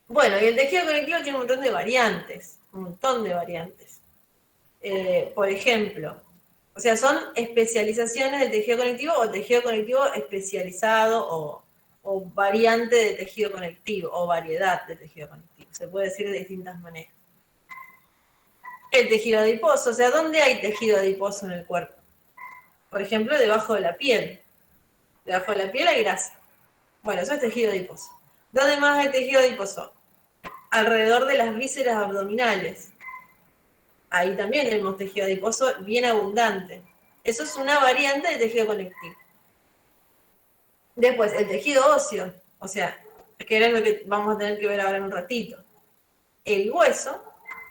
Bueno, y el tejido conectivo tiene un montón de variantes, por ejemplo, o sea, son especializaciones del tejido conectivo o tejido conectivo especializado o variante de tejido conectivo o variedad de tejido conectivo. Se puede decir de distintas maneras. El tejido adiposo, o sea, ¿dónde hay tejido adiposo en el cuerpo? Por ejemplo, debajo de la piel. Debajo de la piel hay grasa. Bueno, eso es tejido adiposo. ¿Dónde más hay tejido adiposo? Alrededor de las vísceras abdominales. Ahí también tenemos tejido adiposo bien abundante. Eso es una variante de tejido conectivo. Después, el tejido óseo, o sea, que era lo que vamos a tener que ver ahora en un ratito. El hueso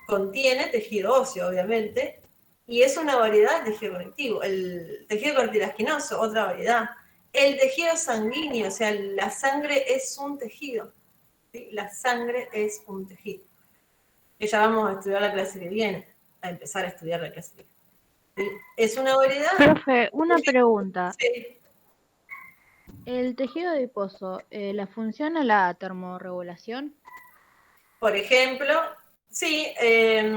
contiene tejido óseo, obviamente, y es una variedad de tejido conectivo. El tejido cartilaginoso, otra variedad. El tejido sanguíneo, o sea, la sangre es un tejido. ¿Sí? La sangre es un tejido. Que ya vamos a estudiar la clase que viene, a empezar a estudiar la clase que viene. ¿Sí? Es una variedad.
Profe, una pregunta.
Sí.
¿El tejido adiposo, la función es la termorregulación?
Por ejemplo, sí, es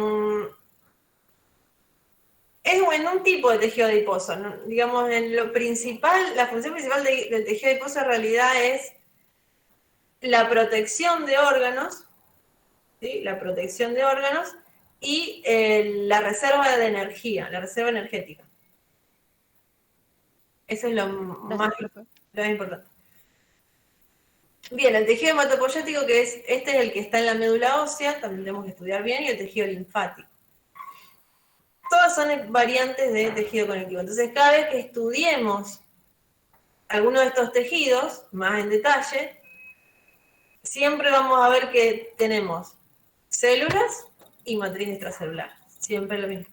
bueno, un tipo de tejido adiposo, ¿no? Digamos, en lo principal, la función principal del tejido adiposo en realidad es la protección de órganos, ¿sí? La protección de órganos y la reserva de energía, la reserva energética. Eso es lo más importante. Bien, el tejido hematopoyético, que es el que está en la médula ósea, también tenemos que estudiar bien, y el tejido linfático. Todas son variantes de tejido conectivo. Entonces, cada vez que estudiemos alguno de estos tejidos, más en detalle, siempre vamos a ver que tenemos células y matriz extracelular. Siempre lo mismo.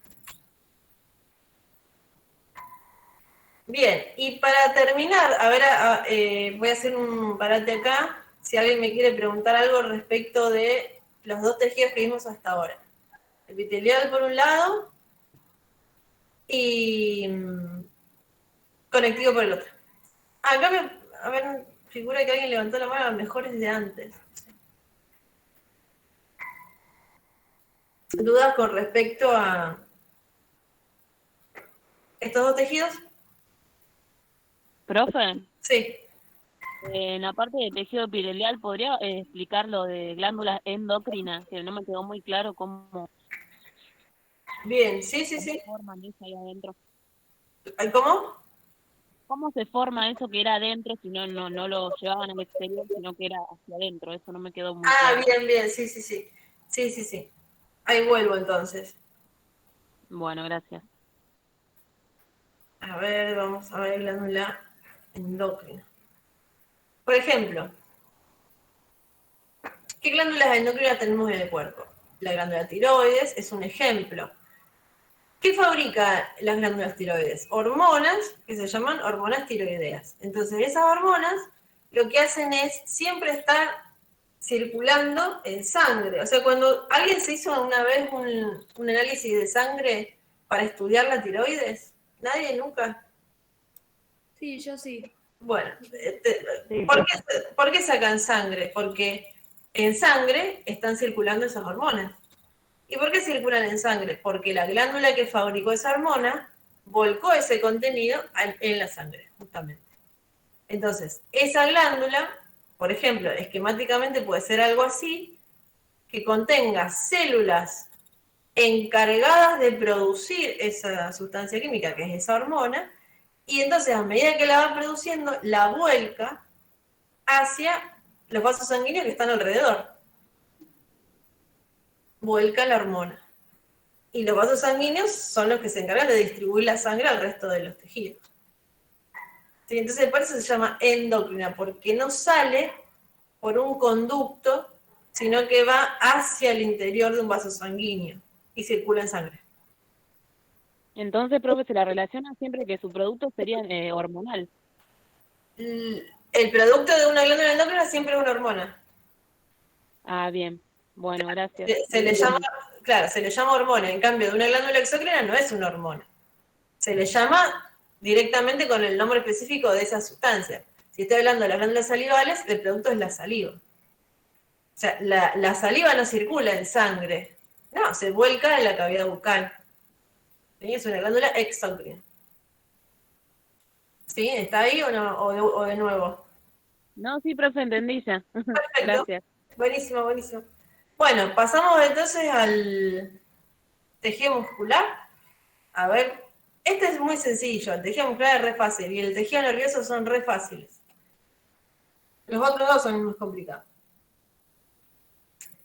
Bien, y para terminar, a ver, voy a hacer un parate acá, si alguien me quiere preguntar algo respecto de los dos tejidos que vimos hasta ahora. Epitelial por un lado y conectivo por el otro. Acá a ver, figura que alguien levantó la mano, a lo mejor es de antes. ¿Dudas con respecto a estos dos tejidos?
Profe,
Sí.
en la parte de tejido epitelial, ¿podría explicar lo de glándulas endocrinas? Que no me quedó muy claro cómo
Bien, sí.
se forman eso ahí adentro.
¿Cómo?
¿Cómo se forma eso que era adentro si no lo llevaban al exterior, sino que era hacia adentro? Eso no me quedó muy claro.
Bien, sí. Sí. Ahí vuelvo entonces.
Bueno, gracias.
A ver, vamos a ver glándula endocrina. Por ejemplo, ¿qué glándulas endocrinas tenemos en el cuerpo? La glándula tiroides es un ejemplo. ¿Qué fabrica las glándulas tiroides? Hormonas que se llaman hormonas tiroideas. Entonces, esas hormonas lo que hacen es siempre estar circulando en sangre. O sea, cuando alguien se hizo una vez un análisis de sangre para estudiar la tiroides, nadie nunca.
Sí, yo sí.
Bueno, ¿por qué sacan sangre? Porque en sangre están circulando esas hormonas. ¿Y por qué circulan en sangre? Porque la glándula que fabricó esa hormona volcó ese contenido en la sangre, justamente. Entonces, esa glándula, por ejemplo, esquemáticamente puede ser algo así, que contenga células encargadas de producir esa sustancia química, que es esa hormona, y entonces a medida que la va produciendo, la vuelca hacia los vasos sanguíneos que están alrededor. Vuelca la hormona. Y los vasos sanguíneos son los que se encargan de distribuir la sangre al resto de los tejidos. ¿Sí? Entonces por eso se llama endocrina, porque no sale por un conducto, sino que va hacia el interior de un vaso sanguíneo y circula en sangre.
Entonces, profe, se la relaciona siempre que su producto sería hormonal.
El producto de una glándula endocrina siempre es una hormona.
Ah, bien. Bueno, gracias.
Se le llama hormona. En cambio, de una glándula exócrina no es una hormona. Se le llama directamente con el nombre específico de esa sustancia. Si estoy hablando de las glándulas salivales, el producto es la saliva. O sea, la saliva no circula en sangre. No, se vuelca en la cavidad bucal. ¿Sí? Es una glándula exócrina. ¿Sí? ¿Está ahí o no? ¿O de nuevo?
No, sí, profe, entendí ya.
Perfecto.
Gracias.
Buenísimo. Bueno, pasamos entonces al tejido muscular. A ver, Este es muy sencillo, el tejido muscular es re fácil y el tejido nervioso son re fáciles. Los otros dos son más complicados.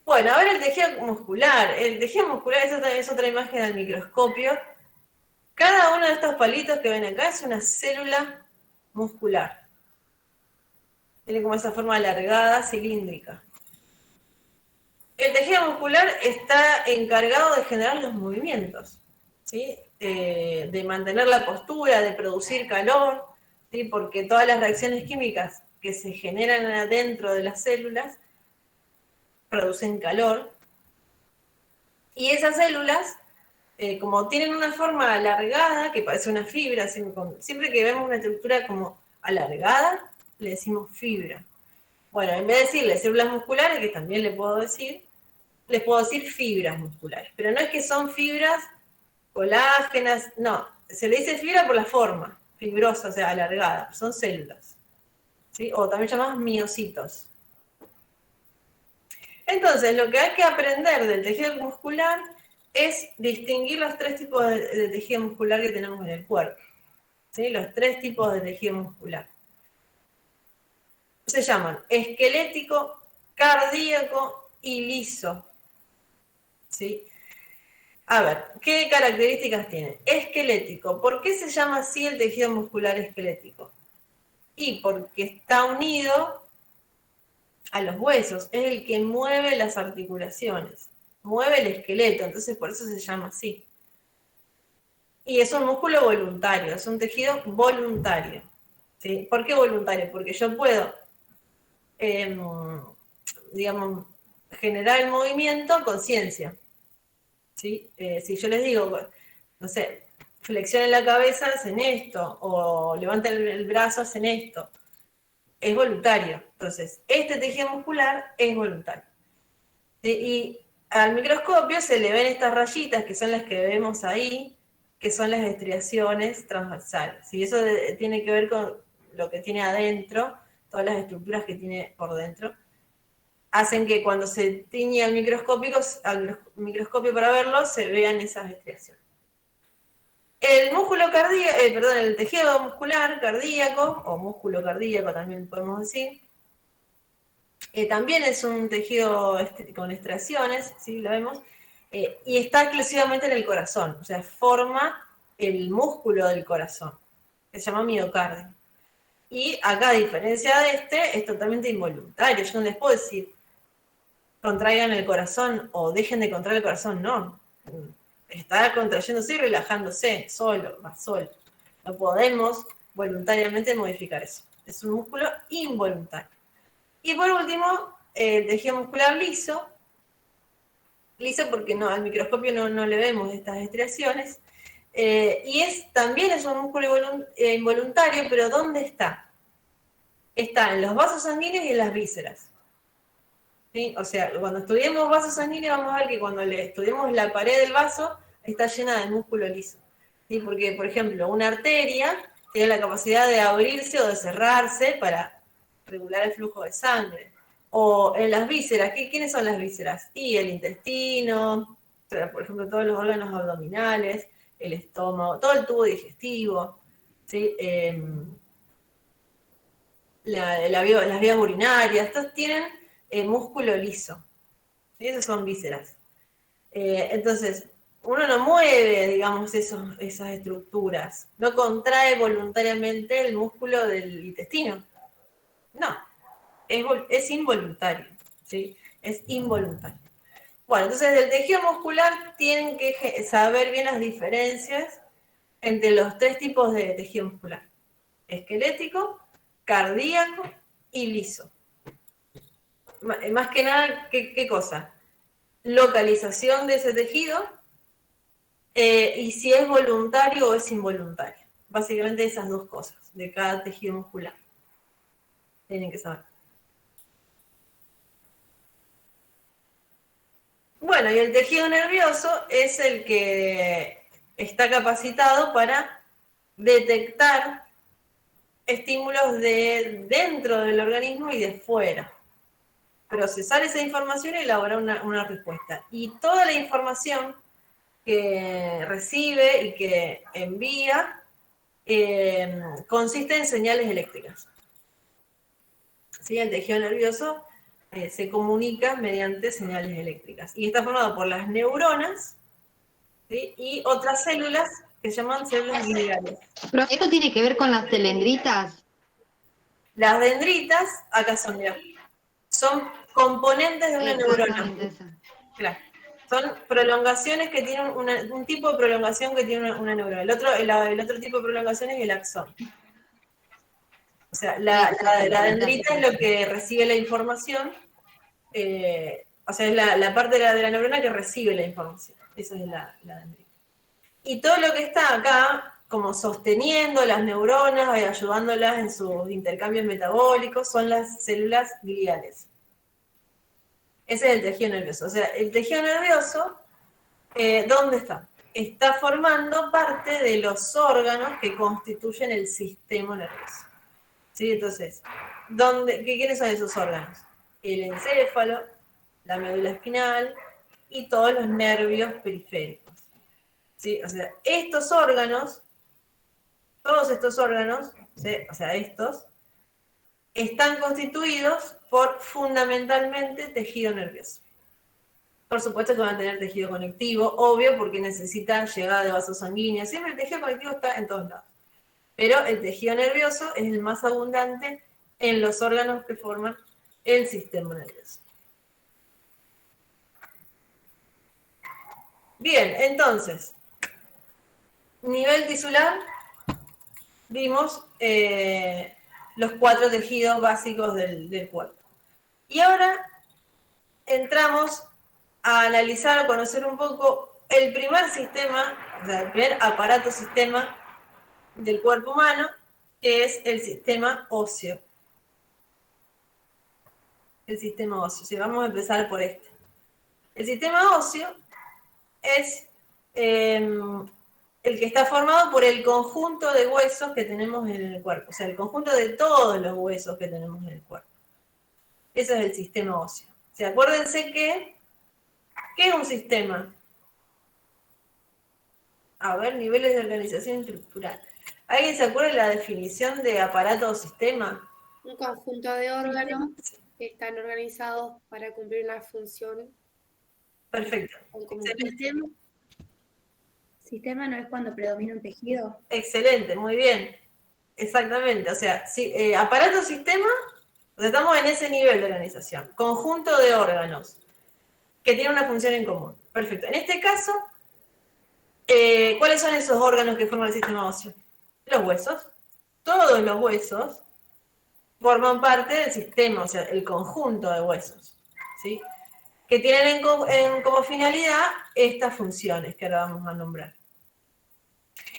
Bueno, ahora el tejido muscular. El tejido muscular es otra imagen al microscopio. Cada uno de estos palitos que ven acá es una célula muscular. Tiene como esa forma alargada, cilíndrica. El tejido muscular está encargado de generar los movimientos, ¿sí? De mantener la postura, de producir calor, ¿sí? Porque todas las reacciones químicas que se generan adentro de las células producen calor. Y esas células, como tienen una forma alargada, que parece una fibra, siempre que vemos una estructura como alargada, le decimos fibra. Bueno, en vez de decirle células musculares, que también les puedo decir fibras musculares. Pero no es que son fibras colágenas, no. Se le dice fibra por la forma, fibrosa, o sea, alargada. Son células, ¿sí? O también llamadas miocitos. Entonces, lo que hay que aprender del tejido muscular es distinguir los tres tipos de tejido muscular que tenemos en el cuerpo, ¿sí? Los tres tipos de tejido muscular. Se llaman esquelético, cardíaco y liso, ¿sí? A ver, ¿qué características tiene? Esquelético. ¿Por qué se llama así el tejido muscular esquelético? Y porque está unido a los huesos, es el que mueve las articulaciones, mueve el esqueleto, entonces por eso se llama así. Y es un músculo voluntario, es un tejido voluntario, ¿sí? ¿Por qué voluntario? Porque yo puedo, digamos, generar el movimiento con conciencia, ¿sí? Si yo les digo, no sé, flexionen la cabeza, hacen esto, o levanten el brazo, hacen esto. Es voluntario. Entonces, este tejido muscular es voluntario. ¿Sí? Y al microscopio se le ven estas rayitas, que son las que vemos ahí, que son las estriaciones transversales. Y eso tiene que ver con lo que tiene adentro, todas las estructuras que tiene por dentro, hacen que cuando se tiñe al microscopio para verlo, se vean esas estriaciones. El tejido muscular cardíaco, o músculo cardíaco también podemos decir, también es un tejido con estriaciones, ¿sí? Lo vemos, y está exclusivamente en el corazón, o sea, forma el músculo del corazón, que se llama miocardio. Y acá, a diferencia de este, es totalmente involuntario. Yo no les puedo decir, contraigan el corazón o dejen de contraer el corazón, no. Está contrayéndose y relajándose, va solo. No podemos voluntariamente modificar eso. Es un músculo involuntario. Y por último, el tejido muscular liso. Liso porque al microscopio no le vemos estas estriaciones. Y también es un músculo involuntario, pero ¿dónde está? Está en los vasos sanguíneos y en las vísceras. ¿Sí? O sea, cuando estudiemos vasos sanguíneos vamos a ver que cuando le estudiemos la pared del vaso está llena de músculo liso. ¿Sí? Porque, por ejemplo, una arteria tiene la capacidad de abrirse o de cerrarse para regular el flujo de sangre. O en las vísceras, ¿quiénes son las vísceras? Y el intestino, por ejemplo, todos los órganos abdominales, el estómago, todo el tubo digestivo, ¿sí? Las vías urinarias, todos tienen músculo liso. ¿Sí? Esas son vísceras. Entonces, uno no mueve, digamos, esas estructuras, no contrae voluntariamente el músculo del intestino. No, es involuntario, ¿sí? Es involuntario. Bueno, entonces del tejido muscular tienen que saber bien las diferencias entre los tres tipos de tejido muscular: esquelético, cardíaco y liso. Más que nada, ¿qué cosa? Localización de ese tejido y si es voluntario o es involuntario. Básicamente esas dos cosas de cada tejido muscular. Tienen que saber. Bueno, y el tejido nervioso es el que está capacitado para detectar estímulos de dentro del organismo y de fuera. Procesar esa información y elaborar una respuesta. Y toda la información que recibe y que envía consiste en señales eléctricas. ¿Sí? El tejido nervioso se comunica mediante señales eléctricas y está formado por las neuronas, ¿sí? Y otras células que se llaman células gliales.
Pero esto tiene que ver con las cilindritas.
Las dendritas, acá son, mirá, son componentes de una neurona.
Exactamente esa.
Claro. Son prolongaciones que tienen un tipo de prolongación que tiene una neurona. El otro tipo de prolongación es el axón. O sea, la dendrita es lo que recibe la información, o sea, es la parte de la neurona que recibe la información. Esa es la dendrita. Y todo lo que está acá, como sosteniendo las neuronas y ayudándolas en sus intercambios metabólicos, son las células gliales. Ese es el tejido nervioso. O sea, el tejido nervioso, ¿dónde está? Está formando parte de los órganos que constituyen el sistema nervioso. ¿Sí? Entonces, ¿quiénes son esos órganos? El encéfalo, la médula espinal y todos los nervios periféricos. ¿Sí? O sea, estos órganos, todos estos órganos, ¿sí? O sea, estos, están constituidos por fundamentalmente tejido nervioso. Por supuesto que van a tener tejido conectivo, obvio, porque necesitan llegada de vasos sanguíneos. Siempre el tejido conectivo está en todos lados. Pero el tejido nervioso es el más abundante en los órganos que forman el sistema nervioso. Bien, entonces, nivel tisular, vimos los 4 tejidos básicos del cuerpo. Y ahora entramos a analizar o conocer un poco el primer sistema, o sea, el primer aparato sistema del cuerpo humano, que es el sistema óseo. El sistema óseo. Sí, vamos a empezar por este. El sistema óseo es el que está formado por el conjunto de huesos que tenemos en el cuerpo, o sea, el conjunto de todos los huesos que tenemos en el cuerpo. Ese es el sistema óseo. O sea, acuérdense que, ¿qué es un sistema? A ver, niveles de organización estructural. ¿Alguien se acuerda de la definición de aparato o sistema?
Un conjunto de órganos que están organizados para cumplir una función.
Perfecto.
¿Sistema no es cuando predomina un tejido?
Excelente, muy bien. Exactamente. O sea, aparato sistema, o sea, estamos en ese nivel de organización. Conjunto de órganos que tienen una función en común. Perfecto. En este caso, ¿cuáles son esos órganos que forman el sistema óseo? Los huesos. Todos los huesos forman parte del sistema, o sea, el conjunto de huesos, ¿sí? Que tienen como finalidad estas funciones que ahora vamos a nombrar.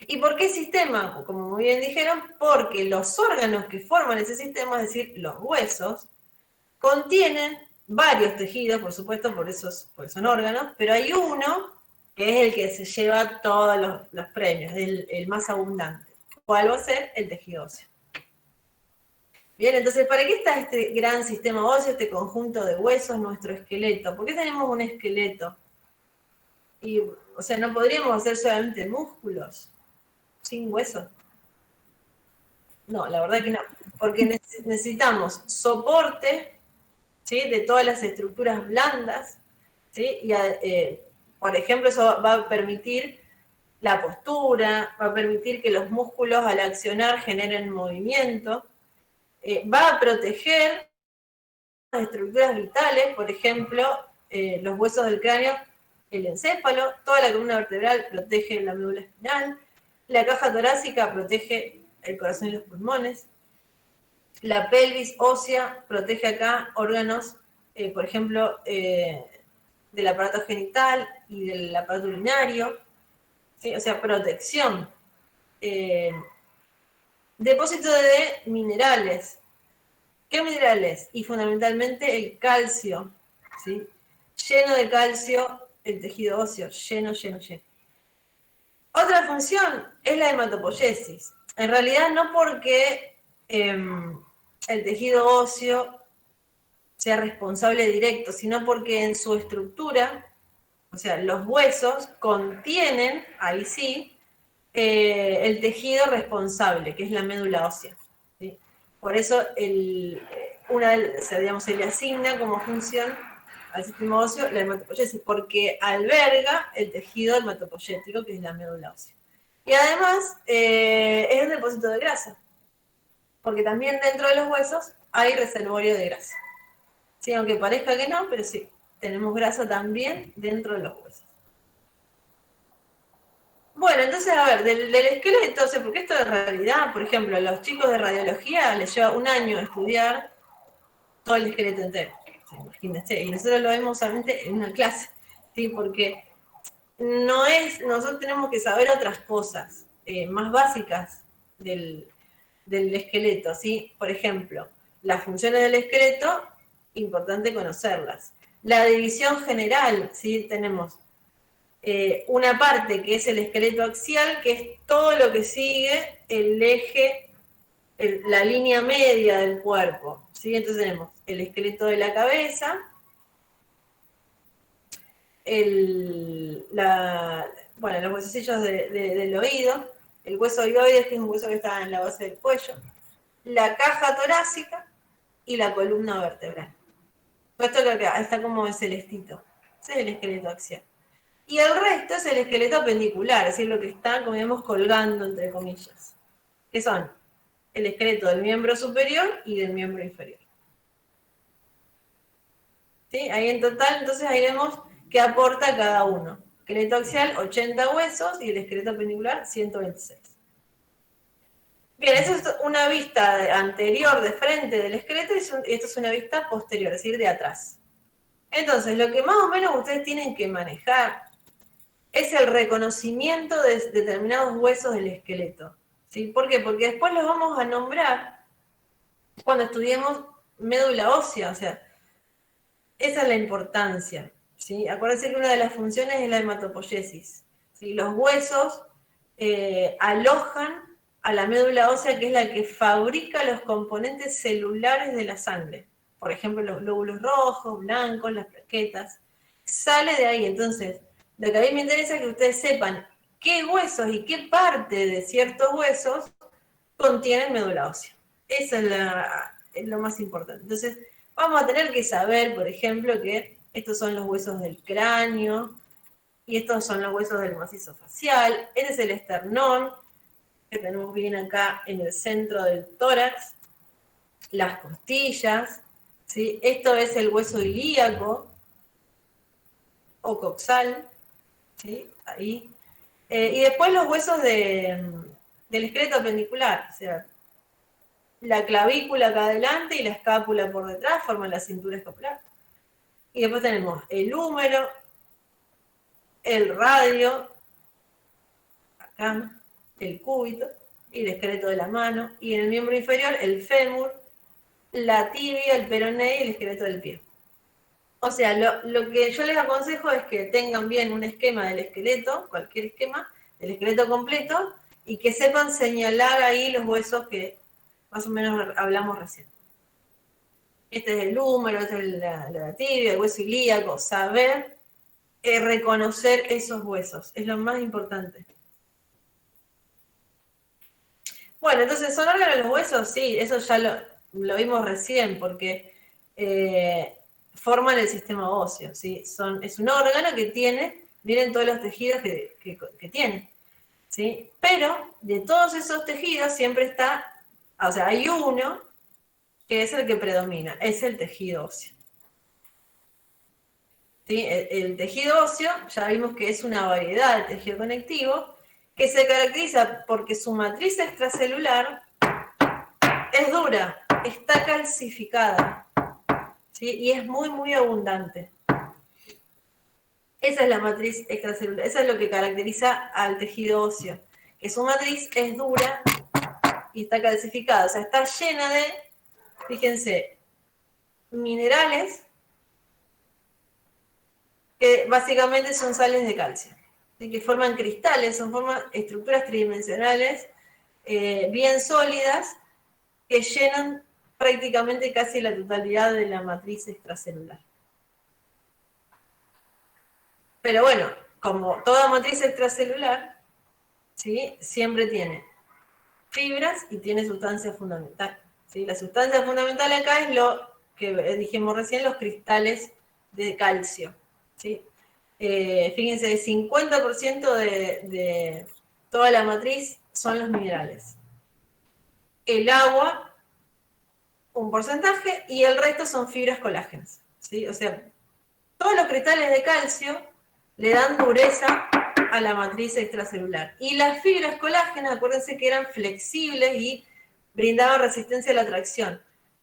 ¿Y por qué sistema? Como muy bien dijeron, porque los órganos que forman ese sistema, es decir, los huesos, contienen varios tejidos, por supuesto, porque son órganos, pero hay uno que es el que se lleva todos los premios, el más abundante. ¿Cuál va a ser? El tejido óseo. Bien, entonces, ¿para qué está este gran sistema óseo, este conjunto de huesos, nuestro esqueleto? ¿Por qué tenemos un esqueleto? O sea, ¿no podríamos hacer solamente músculos sin huesos? No, la verdad que no. Porque necesitamos soporte, ¿sí? De todas las estructuras blandas, ¿sí? Y por ejemplo, eso va a permitir la postura, va a permitir que los músculos al accionar generen movimiento, va a proteger las estructuras vitales, por ejemplo, los huesos del cráneo, el encéfalo, toda la columna vertebral protege la médula espinal, la caja torácica protege el corazón y los pulmones, la pelvis ósea protege acá órganos, por ejemplo, del aparato genital y del aparato urinario, ¿sí? O sea, protección. Depósito de minerales. ¿Qué minerales? Y fundamentalmente el calcio, ¿sí? Lleno de calcio el tejido óseo, lleno. Otra función es la hematopoiesis. En realidad no porque el tejido óseo sea responsable directo, sino porque en su estructura, O sea, los huesos contienen, ahí sí, el tejido responsable, que es la médula ósea. ¿Sí? Por eso se le asigna como función al sistema óseo la hematopoiesis, porque alberga el tejido hematopoyético, que es la médula ósea. Y además es un depósito de grasa, porque también dentro de los huesos hay reservorio de grasa. Sí, aunque parezca que no, pero sí, tenemos grasa también dentro de los huesos. Bueno, entonces, a ver, del esqueleto, porque esto en realidad, por ejemplo, a los chicos de radiología les lleva un año estudiar todo el esqueleto entero. ¿Sí? Imagínense, y nosotros lo vemos solamente en una clase, ¿sí? Porque nosotros tenemos que saber otras cosas más básicas del esqueleto, ¿sí? Por ejemplo, las funciones del esqueleto, importante conocerlas. La división general, ¿sí? Tenemos una parte que es el esqueleto axial, que es todo lo que sigue el eje, la línea media del cuerpo, ¿sí? Entonces tenemos el esqueleto de la cabeza, los huesecillos del oído, el hueso oioides, que es un hueso que está en la base del cuello, la caja torácica y la columna vertebral. Esto es lo que está como en celestito. Ese es el esqueleto axial. Y el resto es el esqueleto pendicular, es decir, lo que está, como digamos, colgando, entre comillas. Que son el esqueleto del miembro superior y del miembro inferior. ¿Sí? Ahí en total, entonces ahí vemos qué aporta cada uno. Esqueleto axial, 80 huesos, y el esqueleto pendicular, 126. Bien, eso es una vista anterior de frente del esqueleto, y esto es una vista posterior, es decir, de atrás. Entonces, lo que más o menos ustedes tienen que manejar es el reconocimiento de determinados huesos del esqueleto. ¿Sí? ¿Por qué? Porque después los vamos a nombrar cuando estudiemos médula ósea, o sea, esa es la importancia. ¿Sí? Acuérdense que una de las funciones es la hematopoiesis. ¿Sí? Los huesos alojan a la médula ósea, que es la que fabrica los componentes celulares de la sangre. Por ejemplo, los glóbulos rojos, blancos, las plaquetas. Sale de ahí. Entonces, lo que a mí me interesa es que ustedes sepan qué huesos y qué parte de ciertos huesos contienen médula ósea. Eso es lo más importante. Entonces, vamos a tener que saber, por ejemplo, que estos son los huesos del cráneo, y estos son los huesos del macizo facial. Este es el esternón, que tenemos bien acá en el centro del tórax, las costillas, ¿sí? Esto es el hueso ilíaco, o coxal, ¿sí? Ahí. Y después los huesos del esqueleto pendicular, o sea, la clavícula acá adelante y la escápula por detrás forman la cintura escapular. Y después tenemos el húmero, el radio, acá, el cúbito, y el esqueleto de la mano, y en el miembro inferior el fémur, la tibia, el peroné y el esqueleto del pie. O sea, lo que yo les aconsejo es que tengan bien un esquema del esqueleto, cualquier esquema, del esqueleto completo, y que sepan señalar ahí los huesos que más o menos hablamos recién. Este es el húmero, este es la tibia, el hueso ilíaco, saber reconocer esos huesos, es lo más importante. Bueno, entonces, ¿son órganos los huesos? Sí, eso ya lo vimos recién, porque forman el sistema óseo, ¿sí? Es un órgano que miren todos los tejidos que tiene, ¿sí? Pero de todos esos tejidos siempre está, o sea, hay uno que es el que predomina, es el tejido óseo. ¿Sí? El tejido óseo, ya vimos que es una variedad de tejido conectivo, que se caracteriza porque su matriz extracelular es dura, está calcificada, ¿sí? Y es muy, muy abundante. Esa es la matriz extracelular, eso es lo que caracteriza al tejido óseo, que su matriz es dura y está calcificada, o sea, está llena de, fíjense, minerales que básicamente son sales de calcio, ¿sí? Que forman cristales, forman estructuras tridimensionales bien sólidas que llenan prácticamente casi la totalidad de la matriz extracelular. Pero bueno, como toda matriz extracelular, ¿sí? Siempre tiene fibras y tiene sustancia fundamental, ¿sí? La sustancia fundamental acá es lo que dijimos recién, los cristales de calcio, ¿sí? Fíjense, el 50% de toda la matriz son los minerales. El agua, un porcentaje, y el resto son fibras colágenas, ¿sí? O sea, todos los cristales de calcio le dan dureza a la matriz extracelular. Y las fibras colágenas, acuérdense que eran flexibles y brindaban resistencia a la tracción.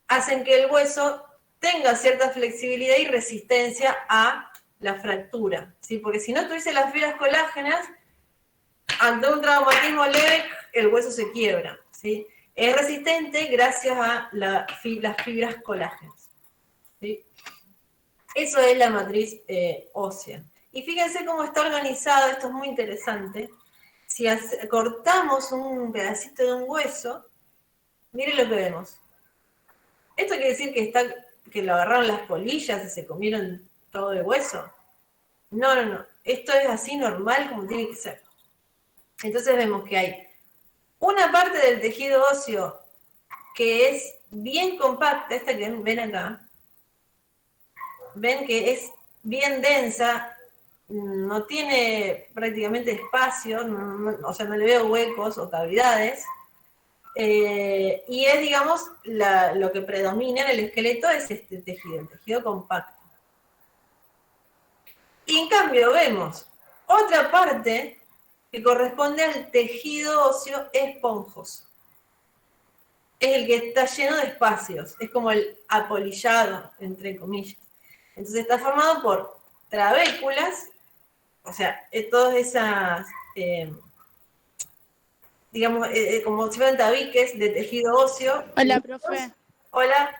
Hacen que el hueso tenga cierta flexibilidad y resistencia a la fractura, ¿sí? Porque si no tuviese las fibras colágenas, ante un traumatismo leve, el hueso se quiebra, ¿sí? Es resistente gracias a las fibras colágenas, ¿sí? Eso es la matriz ósea. Y fíjense cómo está organizado, esto es muy interesante. Si cortamos un pedacito de un hueso, miren lo que vemos. ¿Esto quiere decir que lo agarraron las polillas y se comieron todo el hueso? No, no, no. Esto es así normal como tiene que ser. Entonces vemos que hay una parte del tejido óseo que es bien compacta, esta que ven acá. Ven que es bien densa, no tiene prácticamente espacio, o sea, no le veo huecos o cavidades. Y es, digamos, lo que predomina en el esqueleto es este tejido, el tejido compacto. Y en cambio vemos otra parte que corresponde al tejido óseo esponjoso. Es el que está lleno de espacios, es como el apolillado, entre comillas. Entonces está formado por trabéculas, o sea, todas esas, digamos, como si fueran tabiques de tejido óseo.
Hola, profe.
Hola.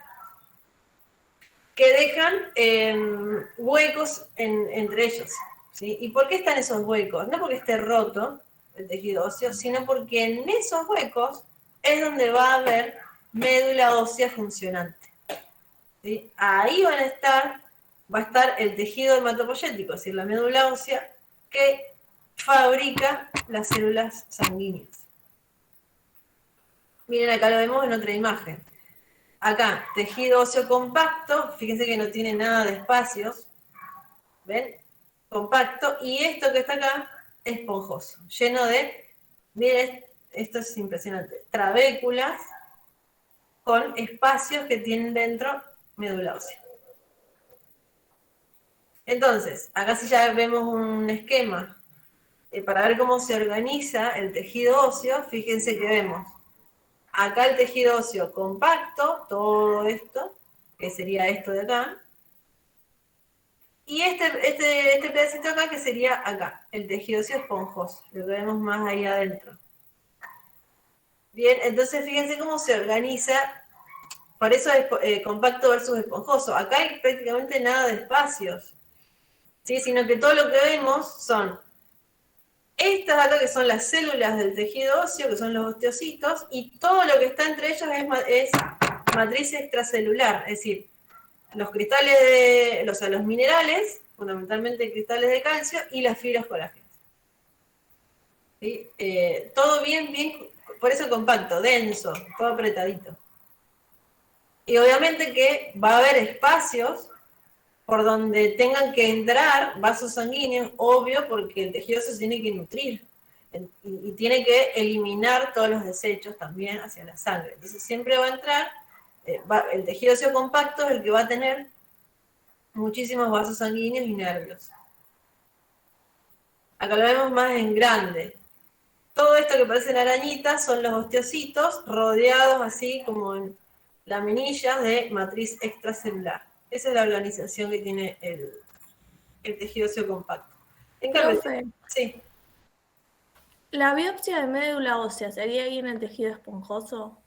Que dejan huecos entre ellos, ¿sí? ¿Y por qué están esos huecos? No porque esté roto el tejido óseo, sino porque en esos huecos es donde va a haber médula ósea funcionante, ¿sí? Ahí va a estar el tejido hematopoyético, es decir, la médula ósea, que fabrica las células sanguíneas. Miren, acá lo vemos en otra imagen. Acá, tejido óseo compacto, fíjense que no tiene nada de espacios, ¿ven? Compacto, y esto que está acá, esponjoso, lleno de, miren, esto es impresionante, trabéculas con espacios que tienen dentro médula ósea. Entonces, acá sí ya vemos un esquema para ver cómo se organiza el tejido óseo. Fíjense que vemos acá el tejido óseo compacto, todo esto, que sería esto de acá, y este pedacito acá, que sería acá, el tejido óseo esponjoso, lo que vemos más ahí adentro. Bien, entonces fíjense cómo se organiza, por eso es compacto versus esponjoso. Acá hay prácticamente nada de espacios, ¿sí? Sino que todo lo que vemos son estas acá, que son las células del tejido óseo, que son los osteocitos, y todo lo que está entre ellos es matriz extracelular, es decir, los cristales o sea, los minerales, fundamentalmente cristales de calcio, y las fibras colágenas. ¿Sí? Todo bien, por eso compacto, denso, todo apretadito. Y obviamente que va a haber espacios por donde tengan que entrar vasos sanguíneos, obvio, porque el tejido se tiene que nutrir y tiene que eliminar todos los desechos también hacia la sangre. Entonces siempre va a entrar, el tejido óseo compacto es el que va a tener muchísimos vasos sanguíneos y nervios. Acá lo vemos más en grande. Todo esto que parecen arañitas son los osteocitos rodeados así como en laminillas de matriz extracelular. Esa es la organización que tiene el tejido óseo compacto. En cambio,
Profe,
sí.
¿la biopsia de médula ósea sería ahí en el tejido esponjoso?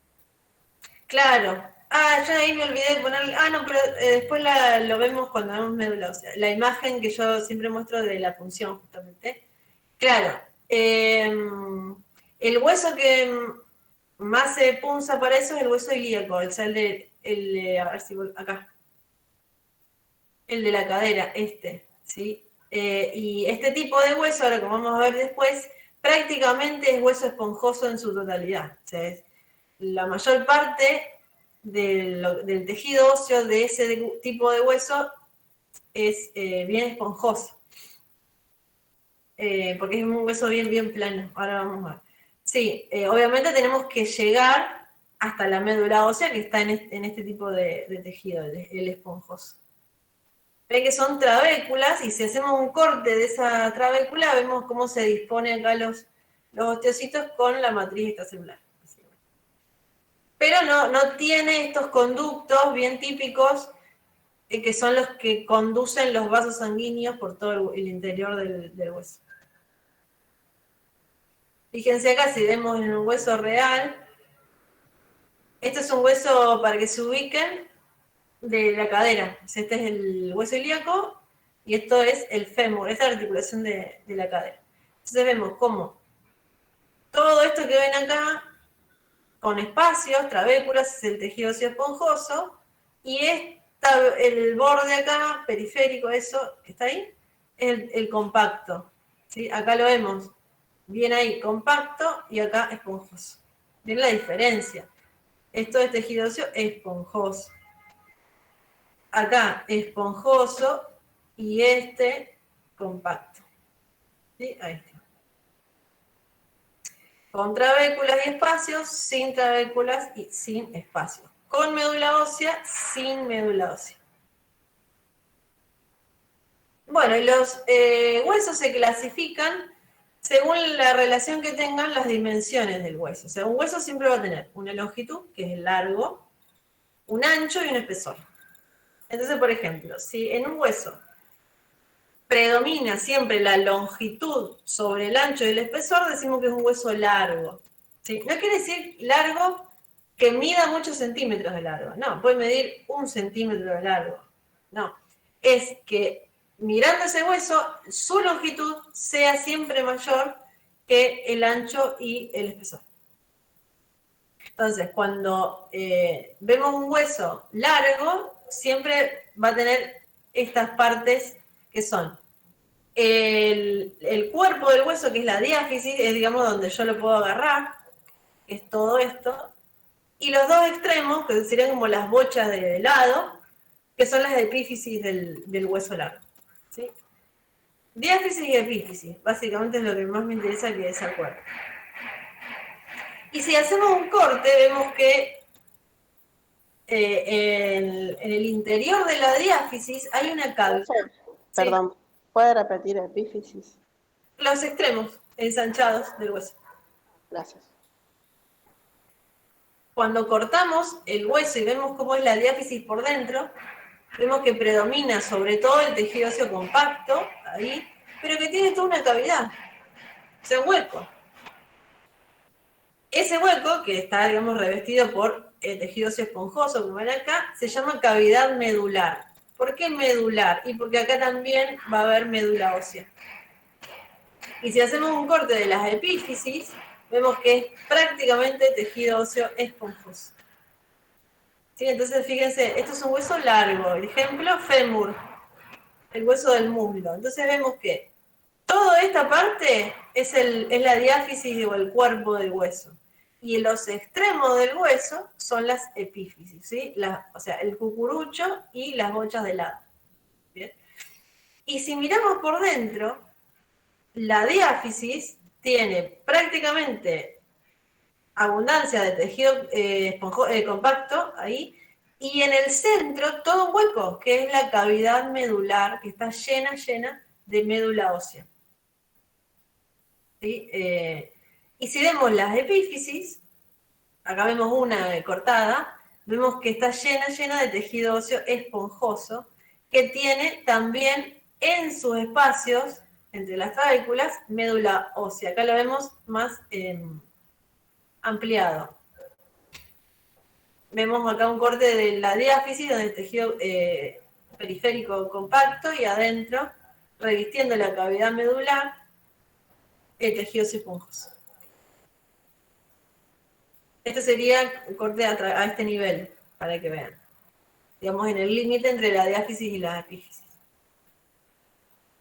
Claro. Ya ahí me olvidé de ponerle. No, pero después lo vemos cuando vemos médula ósea. La imagen que yo siempre muestro de la punción, justamente. Claro. El hueso que más se punza para eso es el hueso ilíaco, a ver si acá. El de la cadera, ¿sí? Y este tipo de hueso, ahora como vamos a ver después, prácticamente es hueso esponjoso en su totalidad. O sea, la mayor parte del tejido óseo de ese tipo de hueso es bien esponjoso. Porque es un hueso bien plano. Ahora vamos a ver. Sí, obviamente tenemos que llegar hasta la médula ósea que está en este tipo de tejido, el esponjoso. Ven que son trabéculas, y si hacemos un corte de esa trabécula, vemos cómo se disponen acá los osteocitos con la matriz extracelular. Pero no tiene estos conductos bien típicos, que son los que conducen los vasos sanguíneos por todo el interior del hueso. Fíjense acá, si vemos en un hueso real, este es un hueso, para que se ubiquen, de la cadera. Este es el hueso ilíaco y esto es el fémur, esta es la articulación de la cadera. Entonces vemos cómo todo esto que ven acá, con espacios, trabéculas, es el tejido óseo esponjoso, y el borde acá, periférico, eso que está ahí, es el compacto. ¿Sí? Acá lo vemos bien ahí, compacto, y acá esponjoso. ¿Ven la diferencia? Esto es tejido óseo esponjoso. Acá esponjoso y compacto. ¿Sí? Ahí está. Con trabéculas y espacios, sin trabéculas y sin espacios. Con médula ósea, sin médula ósea. Bueno, y los huesos se clasifican según la relación que tengan las dimensiones del hueso. O sea, un hueso siempre va a tener una longitud, que es el largo, un ancho y un espesor. Entonces, por ejemplo, si en un hueso predomina siempre la longitud sobre el ancho y el espesor, decimos que es un hueso largo. ¿Sí? No quiere decir largo que mida muchos centímetros de largo. No, puede medir 1 centímetro de largo. No, es que mirando ese hueso, su longitud sea siempre mayor que el ancho y el espesor. Entonces, cuando vemos un hueso largo, siempre va a tener estas partes que son el cuerpo del hueso, que es la diáfisis, es, digamos, donde yo lo puedo agarrar, que es todo esto, y los dos extremos, que serían como las bochas de lado, que son las epífisis del hueso largo. ¿Sí? Diáfisis y epífisis, básicamente es lo que más me interesa que se acuerden. Y si hacemos un corte, vemos que en el interior de la diáfisis hay una cavidad.
Perdón, ¿puede repetir epífisis?
Los extremos ensanchados del hueso.
Gracias.
Cuando cortamos el hueso y vemos cómo es la diáfisis por dentro, vemos que predomina sobre todo el tejido óseo compacto, ahí, pero que tiene toda una cavidad, o sea, un hueco. Ese hueco, que está, digamos, revestido por el tejido óseo esponjoso, como ven acá, se llama cavidad medular. ¿Por qué medular? Y porque acá también va a haber médula ósea. Y si hacemos un corte de las epífisis, vemos que es prácticamente tejido óseo esponjoso. ¿Sí? Entonces, fíjense, esto es un hueso largo. El ejemplo, fémur, el hueso del muslo. Entonces vemos que toda esta parte es la diáfisis o el cuerpo del hueso. Y los extremos del hueso son las epífisis, ¿sí? O sea, el cucurucho y las bochas de lado. ¿Bien? Y si miramos por dentro, la diáfisis tiene prácticamente abundancia de tejido compacto ahí, y en el centro todo un hueco, que es la cavidad medular, que está llena de médula ósea. ¿Sí? Y si vemos las epífisis, acá vemos una cortada, vemos que está llena de tejido óseo esponjoso, que tiene también en sus espacios, entre las trabéculas, médula ósea. Acá lo vemos más ampliado. Vemos acá un corte de la diáfisis, donde el tejido periférico compacto, y adentro, revistiendo la cavidad medular, el tejido óseo esponjoso. Este sería un corte a este nivel, para que vean. Digamos, en el límite entre la diáfisis y la epífisis.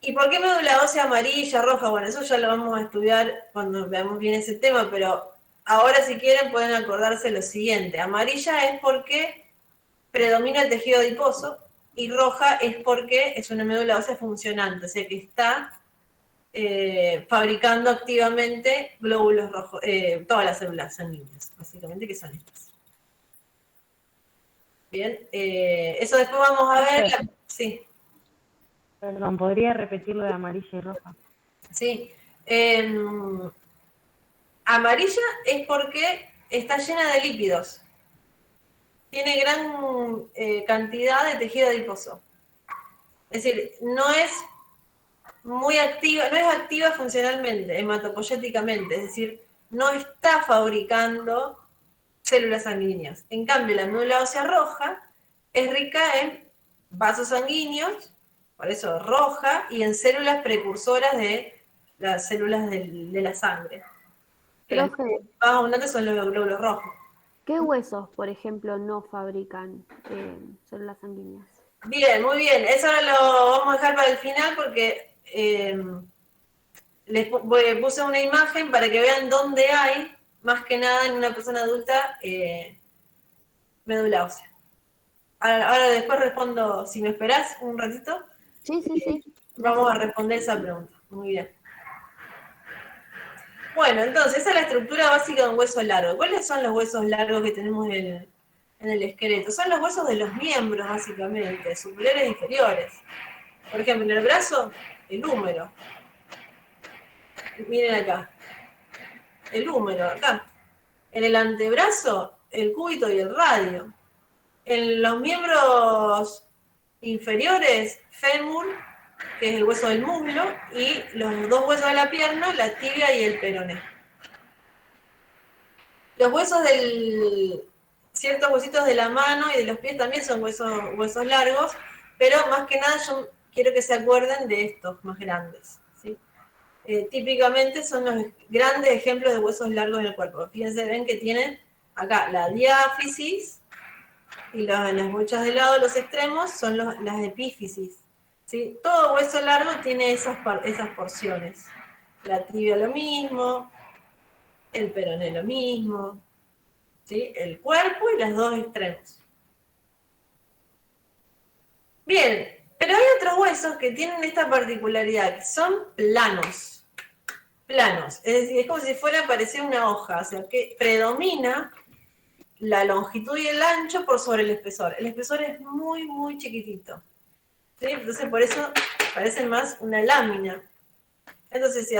¿Y por qué médula ósea amarilla, roja? Bueno, eso ya lo vamos a estudiar cuando veamos bien ese tema, pero ahora si quieren pueden acordarse lo siguiente. Amarilla es porque predomina el tejido adiposo y roja es porque es una médula ósea funcionante, o sea que está fabricando activamente glóbulos rojos, todas las células sanguíneas, básicamente, que son estas. Bien, eso después vamos a ver. Sí.
Perdón, ¿podría repetir lo de amarilla y roja?
Sí. Amarilla es porque está llena de lípidos. Tiene gran cantidad de tejido adiposo. Es decir, no es muy activa, no es activa funcionalmente, hematopoyéticamente, es decir, no está fabricando células sanguíneas. En cambio, la médula ósea roja es rica en vasos sanguíneos, por eso roja, y en células precursoras de las células de la sangre. Los
Profe,
más abundantes son los glóbulos rojos.
¿qué huesos, por ejemplo, no fabrican células sanguíneas?
Bien, muy bien. Eso lo vamos a dejar para el final porque les puse una imagen para que vean dónde hay, más que nada en una persona adulta, médula ósea. Ahora después respondo, si me esperás un ratito.
Sí, sí, sí.
Vamos a responder esa pregunta. Muy bien. Bueno, entonces, esa es la estructura básica de un hueso largo. ¿Cuáles son los huesos largos que tenemos en el esqueleto? Son los huesos de los miembros, básicamente, superiores e inferiores. Por ejemplo, en el brazo, el húmero. Miren acá. El húmero, acá. En el antebrazo, el cúbito y el radio. En los miembros inferiores, fémur, que es el hueso del muslo, y los dos huesos de la pierna, la tibia y el peroné. Los huesos ciertos huesitos de la mano y de los pies también son huesos largos, pero más que nada yo quiero que se acuerden de estos más grandes, ¿sí? Típicamente son los grandes ejemplos de huesos largos en el cuerpo. Fíjense, ven que tienen acá la diáfisis, y las bochas de lado, los extremos, son las epífisis. ¿Sí? Todo hueso largo tiene esas porciones. La tibia lo mismo, el peroné lo mismo, ¿sí? El cuerpo y los dos extremos. Bien, pero hay otros huesos que tienen esta particularidad, que son planos. Planos, es decir, es como si fuera parecía una hoja, o sea, que predomina la longitud y el ancho por sobre el espesor. El espesor es muy, muy chiquitito. ¿Sí? Entonces por eso parece más una lámina. Entonces si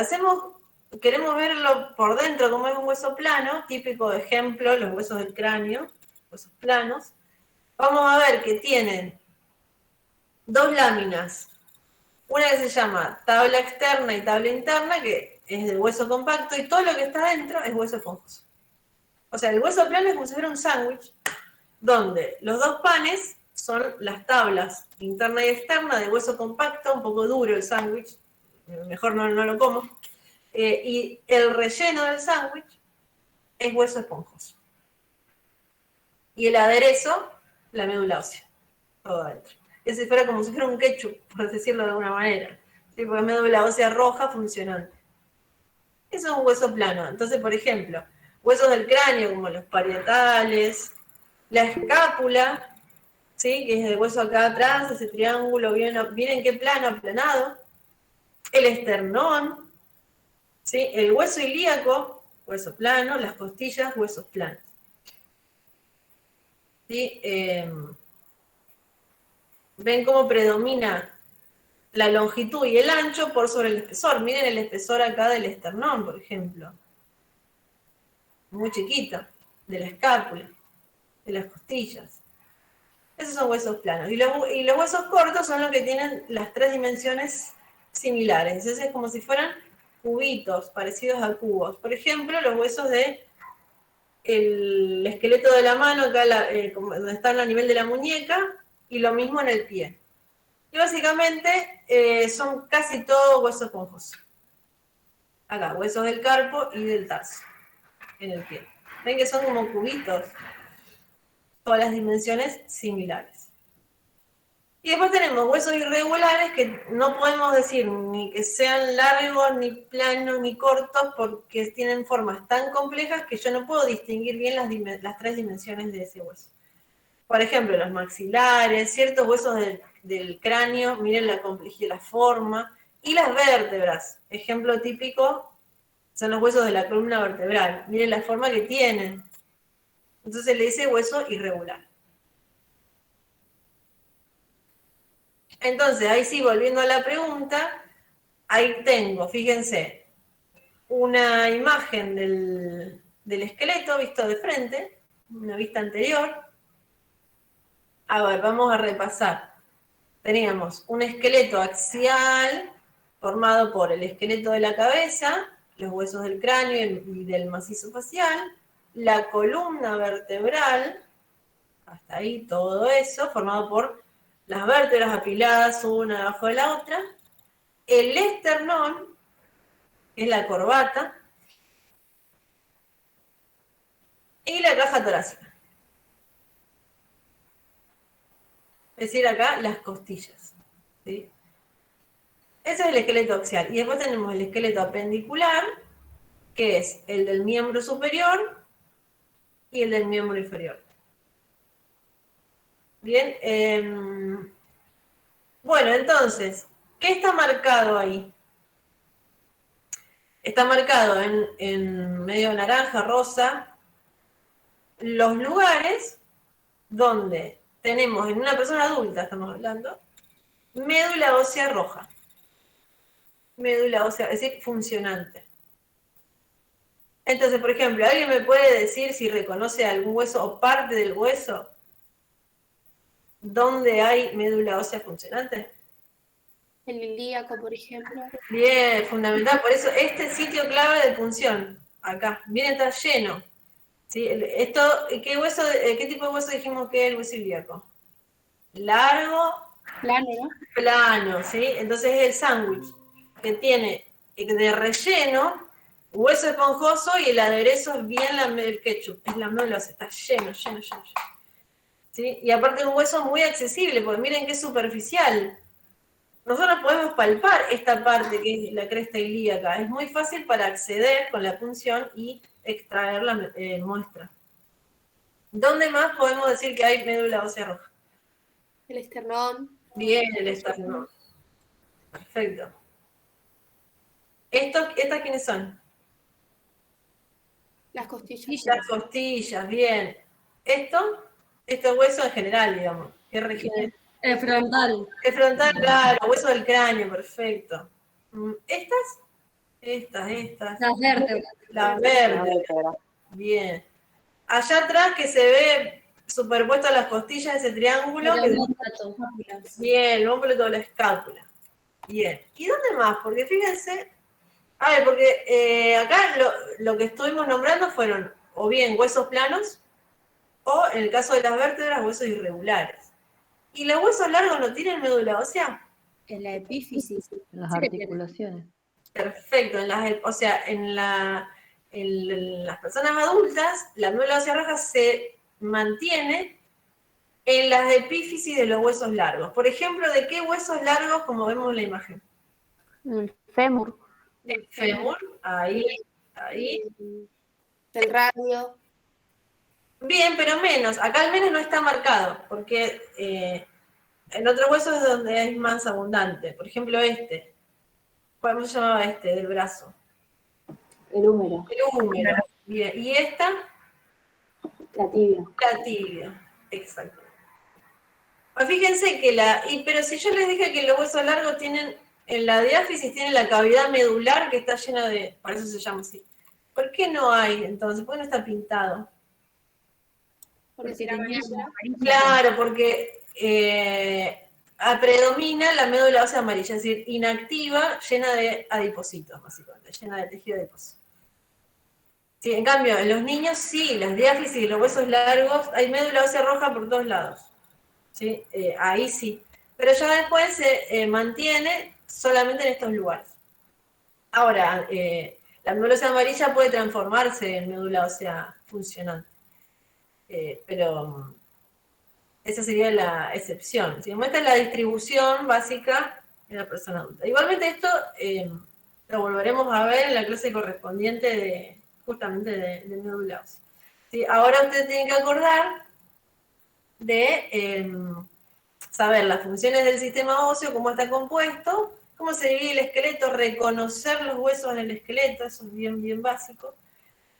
queremos verlo por dentro como es un hueso plano, típico ejemplo, los huesos del cráneo, huesos planos, vamos a ver que tienen dos láminas. Una que se llama tabla externa y tabla interna, que es del hueso compacto, y todo lo que está dentro es hueso esponjoso. O sea, el hueso plano es como si fuera un sándwich, donde los dos panes son las tablas interna y externa de hueso compacto, un poco duro el sándwich, mejor no lo como, y el relleno del sándwich es hueso esponjoso. Y el aderezo, la médula ósea, todo adentro. Es como si fuera un ketchup, por decirlo de alguna manera, ¿sí? Porque médula ósea roja funcionante. Eso es un hueso plano. Entonces, por ejemplo, huesos del cráneo, como los parietales, la escápula, ¿sí? Que es el hueso acá atrás, ese triángulo, miren qué plano, aplanado. El esternón, ¿sí? El hueso ilíaco, hueso plano, las costillas, huesos planos. ¿Sí? Ven cómo predomina la longitud y el ancho por sobre el espesor. Miren el espesor acá del esternón, por ejemplo. Muy chiquito, de la escápula, de las costillas. Esos son huesos planos. Y los huesos cortos son los que tienen las tres dimensiones similares. Entonces es como si fueran cubitos, parecidos a cubos. Por ejemplo, los huesos del esqueleto de la mano, acá donde están a nivel de la muñeca, y lo mismo en el pie. Y básicamente son casi todos huesos esponjosos. Acá, huesos del carpo y del tarso, en el pie. Ven que son como cubitos, todas las dimensiones similares. Y después tenemos huesos irregulares que no podemos decir ni que sean largos, ni planos, ni cortos, porque tienen formas tan complejas que yo no puedo distinguir bien las 3 dimensiones de ese hueso. Por ejemplo, los maxilares, ciertos huesos del cráneo, miren la complejidad, la forma, y las vértebras. Ejemplo típico son los huesos de la columna vertebral. Miren la forma que tienen. Entonces le dice hueso irregular. Entonces, ahí sí, volviendo a la pregunta, ahí tengo, fíjense, una imagen del esqueleto visto de frente, una vista anterior. A ver, vamos a repasar. Teníamos un esqueleto axial formado por el esqueleto de la cabeza, los huesos del cráneo y del macizo facial, la columna vertebral, hasta ahí todo eso, formado por las vértebras apiladas una debajo de la otra, el esternón, que es la corbata, y la caja torácica. Es decir, acá las costillas. ¿Sí? Ese es el esqueleto axial. Y después tenemos el esqueleto apendicular, que es el del miembro superior y el del miembro inferior. Bien, bueno, entonces, ¿qué está marcado ahí? Está marcado en medio naranja, rosa, los lugares donde tenemos en una persona adulta, estamos hablando, médula ósea roja. Médula ósea, es decir, funcionante. Entonces, por ejemplo, ¿alguien me puede decir si reconoce algún hueso o parte del hueso donde hay médula ósea funcionante?
El ilíaco, por ejemplo.
Bien, fundamental. Por eso, este sitio clave de punción, acá, viene a estar lleno. ¿Sí? Esto, ¿qué tipo de hueso dijimos que es el hueso ilíaco? Largo,
Plano, ¿no?
plano, ¿sí? Entonces es el sándwich, que tiene de relleno hueso esponjoso y el aderezo es bien el ketchup, es la médula ósea, está lleno. ¿Sí? Y aparte es un hueso muy accesible, porque miren qué superficial. Nosotros podemos palpar esta parte que es la cresta ilíaca, es muy fácil para acceder con la punción y extraer la muestra. ¿Dónde más podemos decir que hay médula ósea roja?
El esternón.
Bien, el esternón. Perfecto. ¿Estas quiénes son?
Las costillas.
Las costillas, bien. Estos huesos en general, digamos. ¿Qué región es?
El frontal.
El frontal, claro, hueso del cráneo, perfecto. ¿Estas?
Las vértebras.
Las vértebras. Bien. Allá atrás que se ve superpuesto a las costillas ese triángulo. Bien, el ómpulo de la escápula. Bien. ¿Y dónde más? Porque fíjense, a ver, porque acá lo que estuvimos nombrando fueron o bien huesos planos, o en el caso de las vértebras, huesos irregulares. ¿Y los huesos largos no tienen médula ósea?
En la epífisis.
En las articulaciones.
Perfecto, en las personas adultas, la médula ósea roja se mantiene en las epífisis de los huesos largos. Por ejemplo, ¿de qué huesos largos, como vemos en la imagen?
El fémur.
El fémur, ahí.
El radio.
Bien, pero menos. Acá al menos no está marcado, porque en otros huesos es donde es más abundante. Por ejemplo, este. ¿Cómo se llamaba este del brazo?
El húmero.
El húmero. Bien. ¿Y esta?
La tibia.
La tibia. Exacto. Pues fíjense que pero si yo les dije que los huesos largos tienen, en la diáfisis tienen la cavidad medular que está llena de, por eso se llama así. ¿Por qué no hay entonces? ¿Por qué no está pintado?
Porque era amarilla.
Claro, porque predomina la médula ósea amarilla, es decir, inactiva, llena de adipocitos, básicamente, llena de tejido adiposo. Sí, en cambio, en los niños sí, las diáfisis y los huesos largos, hay médula ósea roja por todos lados. ¿Sí? Ahí sí. Pero ya después se mantiene solamente en estos lugares. Ahora, la médula ósea amarilla puede transformarse en médula ósea funcionante. Pero Esa sería la excepción. Si esta es la distribución básica de la persona adulta. Igualmente esto lo volveremos a ver en la clase correspondiente justamente de médula ósea. ¿Sí? Ahora ustedes tienen que acordar de saber las funciones del sistema óseo, cómo está compuesto, cómo se divide el esqueleto, reconocer los huesos en el esqueleto, eso es bien, bien básico,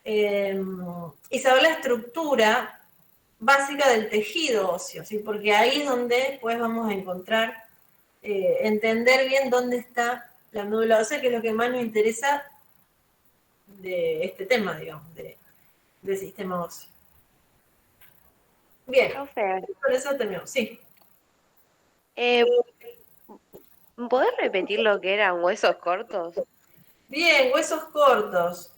y saber la estructura básica del tejido óseo, ¿sí? Porque ahí es donde después vamos a encontrar, entender bien dónde está la médula ósea, que es lo que más nos interesa de este tema, digamos, del sistema óseo. Bien, por eso tenemos, sí.
¿Podés repetir lo que eran huesos cortos?
Bien, huesos cortos.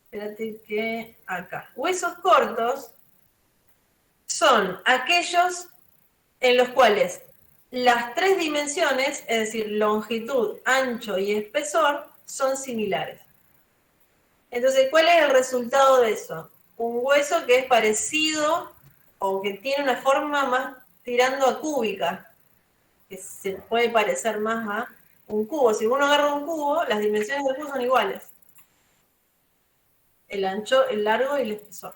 Espérate que acá. Huesos cortos son aquellos en los cuales las tres dimensiones, es decir, longitud, ancho y espesor, son similares. Entonces, ¿cuál es el resultado de eso? Un hueso que es parecido o que tiene una forma más tirando a cúbica, que se puede parecer más a un cubo. Si uno agarra un cubo, las dimensiones del cubo son iguales. El ancho, el largo y el espesor.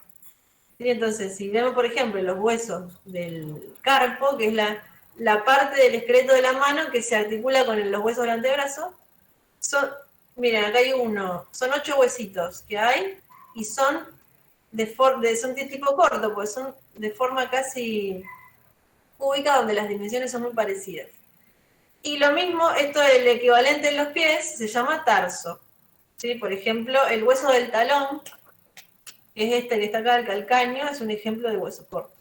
¿Sí? Entonces, si vemos, por ejemplo, los huesos del carpo, que es la parte del esqueleto de la mano que se articula con los huesos del antebrazo, miren, acá hay son 8 huesitos que hay y son son de tipo corto, porque son de forma casi cúbica, donde las dimensiones son muy parecidas. Y lo mismo, esto es el equivalente en los pies, se llama tarso. ¿Sí? Por ejemplo, el hueso del talón, que es este que está acá, el calcáneo, es un ejemplo de hueso corto.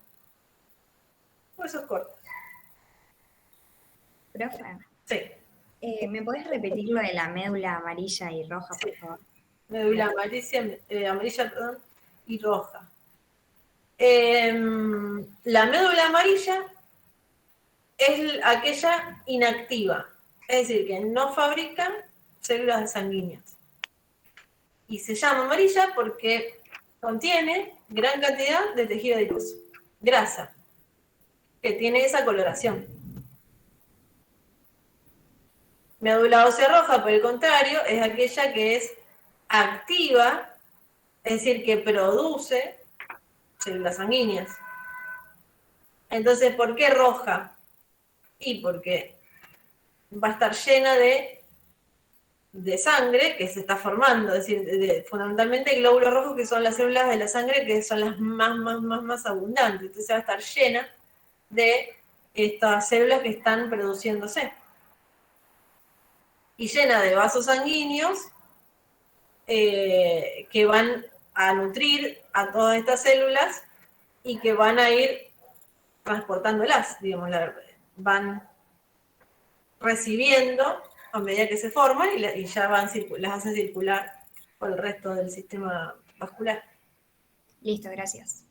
Huesos cortos.
Profe,
Sí.
¿me podés repetir lo de la médula amarilla y roja, por favor?
Médula amarilla, perdón, y roja. La médula amarilla es aquella inactiva, es decir, que no fabrica células sanguíneas. Y se llama amarilla porque contiene gran cantidad de tejido adiposo, grasa, que tiene esa coloración. Médula ósea roja, por el contrario, es aquella que es activa, es decir, que produce células sanguíneas. Entonces, ¿por qué roja? Y porque va a estar llena de sangre que se está formando, es decir, fundamentalmente glóbulos rojos, que son las células de la sangre que son las más abundantes. Entonces va a estar llena de estas células que están produciéndose. Y llena de vasos sanguíneos que van a nutrir a todas estas células y que van a ir transportándolas, digamos, van recibiendo a medida que se forman y ya las hacen circular por el resto del sistema vascular.
Listo, gracias.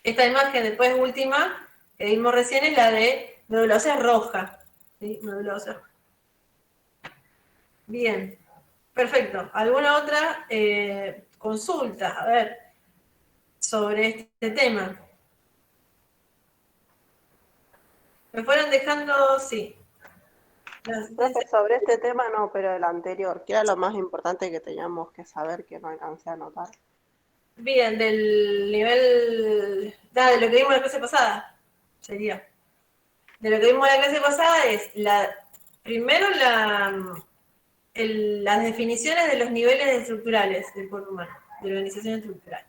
Esta imagen, después última, que vimos recién, es la de médula ósea roja. ¿Sí? Médula ósea roja. Bien, perfecto. ¿Alguna otra consulta, a ver, sobre este tema? Me fueron dejando, sí.
Profe, sobre este tema no, pero el anterior, que era lo más importante que teníamos que saber, que no alcancé a anotar.
Bien, del nivel, de lo que vimos en la clase pasada, sería. De lo que vimos en la clase pasada es, primero las definiciones de los niveles estructurales del cuerpo humano, de la organización estructural.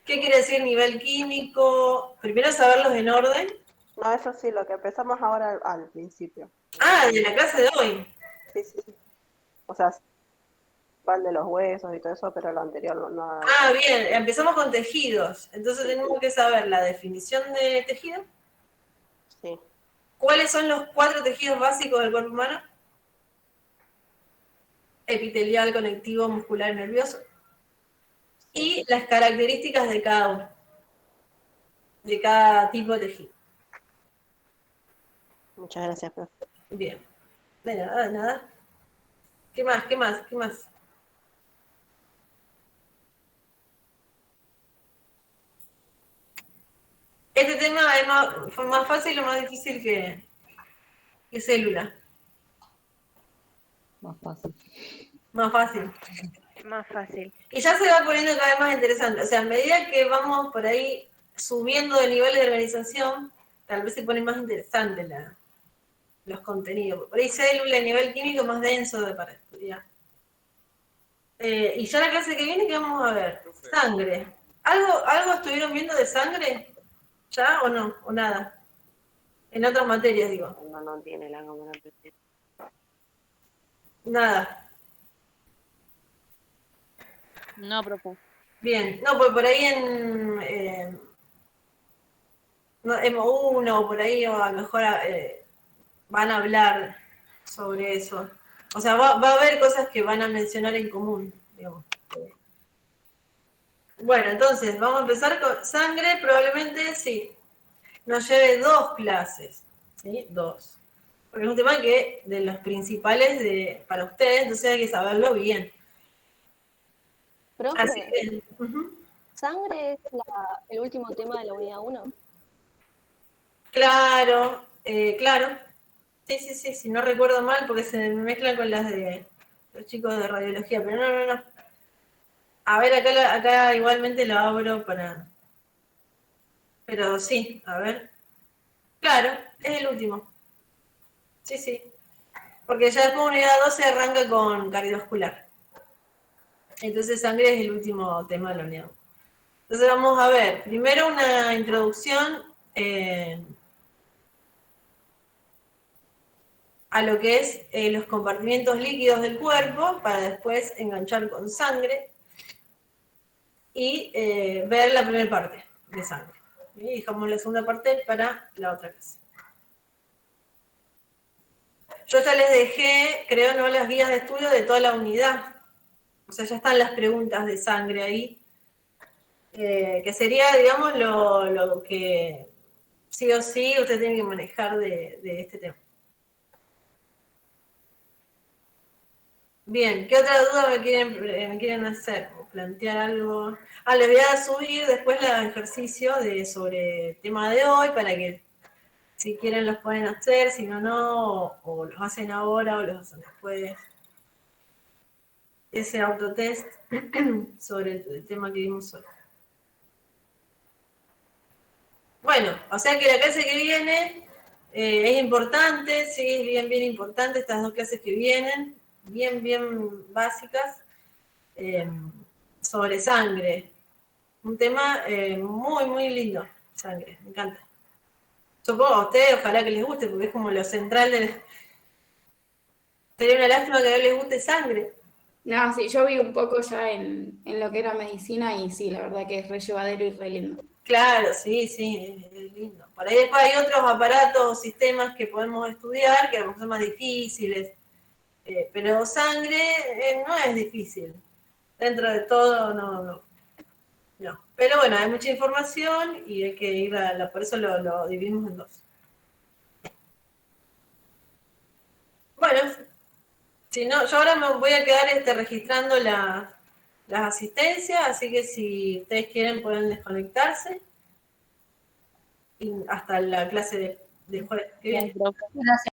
¿Qué quiere decir nivel químico? Primero saberlos en orden.
No, eso sí, lo que empezamos ahora al principio.
Ah, de la clase de hoy.
Sí. O sea, igual de los huesos y todo eso, pero lo anterior no.
Ah, bien, empezamos con tejidos. Entonces tenemos que saber la definición de tejido.
Sí.
¿Cuáles son los 4 tejidos básicos del cuerpo humano? Epitelial, conectivo, muscular y nervioso. Y las características de cada uno. De cada tipo de tejido.
Muchas gracias, profe.
Bien. De nada. ¿Qué más? Este tema ¿Fue más fácil o más difícil que célula?
Más fácil.
Más fácil.
Más fácil.
Y ya se va poniendo cada vez más interesante. O sea, a medida que vamos por ahí subiendo de nivel de organización, tal vez se pone más interesante los contenidos. Por ahí célula, nivel químico más denso para estudiar. Y ya la clase que viene, ¿qué vamos a ver? Sangre. ¿Algo estuvieron viendo de sangre? ¿Ya o no? ¿O nada? En otras materias, digo.
No tiene la cámara prendida.
Nada.
No, profe.
Bien. No, pues por ahí en M1 o por ahí, o a lo mejor van a hablar sobre eso. O sea, va a haber cosas que van a mencionar en común, digamos. Bueno, entonces, vamos a empezar con sangre, probablemente sí. Nos lleve 2 clases, ¿sí? 2. Porque es un tema que de los principales para ustedes, entonces hay que saberlo bien.
Profe,
Así que,
¿sangre es el último tema de la unidad 1?
claro, claro. Sí, si no recuerdo mal, porque se me mezclan con las de los chicos de radiología, pero no. A ver, acá igualmente lo abro para... Pero sí, a ver. Claro, es el último. Sí. Porque ya después unidad 12 arranca con cardiovascular. Entonces sangre es el último tema de la unidad. Entonces vamos a ver, primero una introducción a lo que es los compartimientos líquidos del cuerpo, para después enganchar con sangre y ver la primera parte de sangre. Y dejamos la segunda parte para la otra clase. Yo ya les dejé, creo, ¿no?, las guías de estudio de toda la unidad. O sea, ya están las preguntas de sangre ahí, que sería, digamos, lo que sí o sí usted tiene que manejar de este tema. Bien, ¿qué otra duda me quieren hacer? ¿O plantear algo? Les voy a subir después los ejercicios sobre el tema de hoy, para que si quieren los pueden hacer, si no, o los hacen ahora o los hacen después. Ese autotest sobre el tema que vimos hoy. Bueno, o sea que la clase que viene es importante, sí, es bien importante estas 2 clases que vienen, bien básicas, sobre sangre. Un tema muy lindo, sangre, me encanta. Supongo a ustedes, ojalá que les guste, porque es como lo central Sería una lástima que no les guste sangre.
No, sí, yo vi un poco ya en lo que era medicina y sí, la verdad que es re llevadero y re lindo.
Claro, sí, es lindo. Por ahí después hay otros aparatos o sistemas que podemos estudiar que a lo mejor son más difíciles, pero sangre no es difícil. Dentro de todo, no. Pero bueno, hay mucha información y hay que ir por eso lo dividimos en 2. Bueno, si no, yo ahora me voy a quedar registrando las asistencias, así que si ustedes quieren pueden desconectarse y hasta la clase de jueves que viene.
Gracias.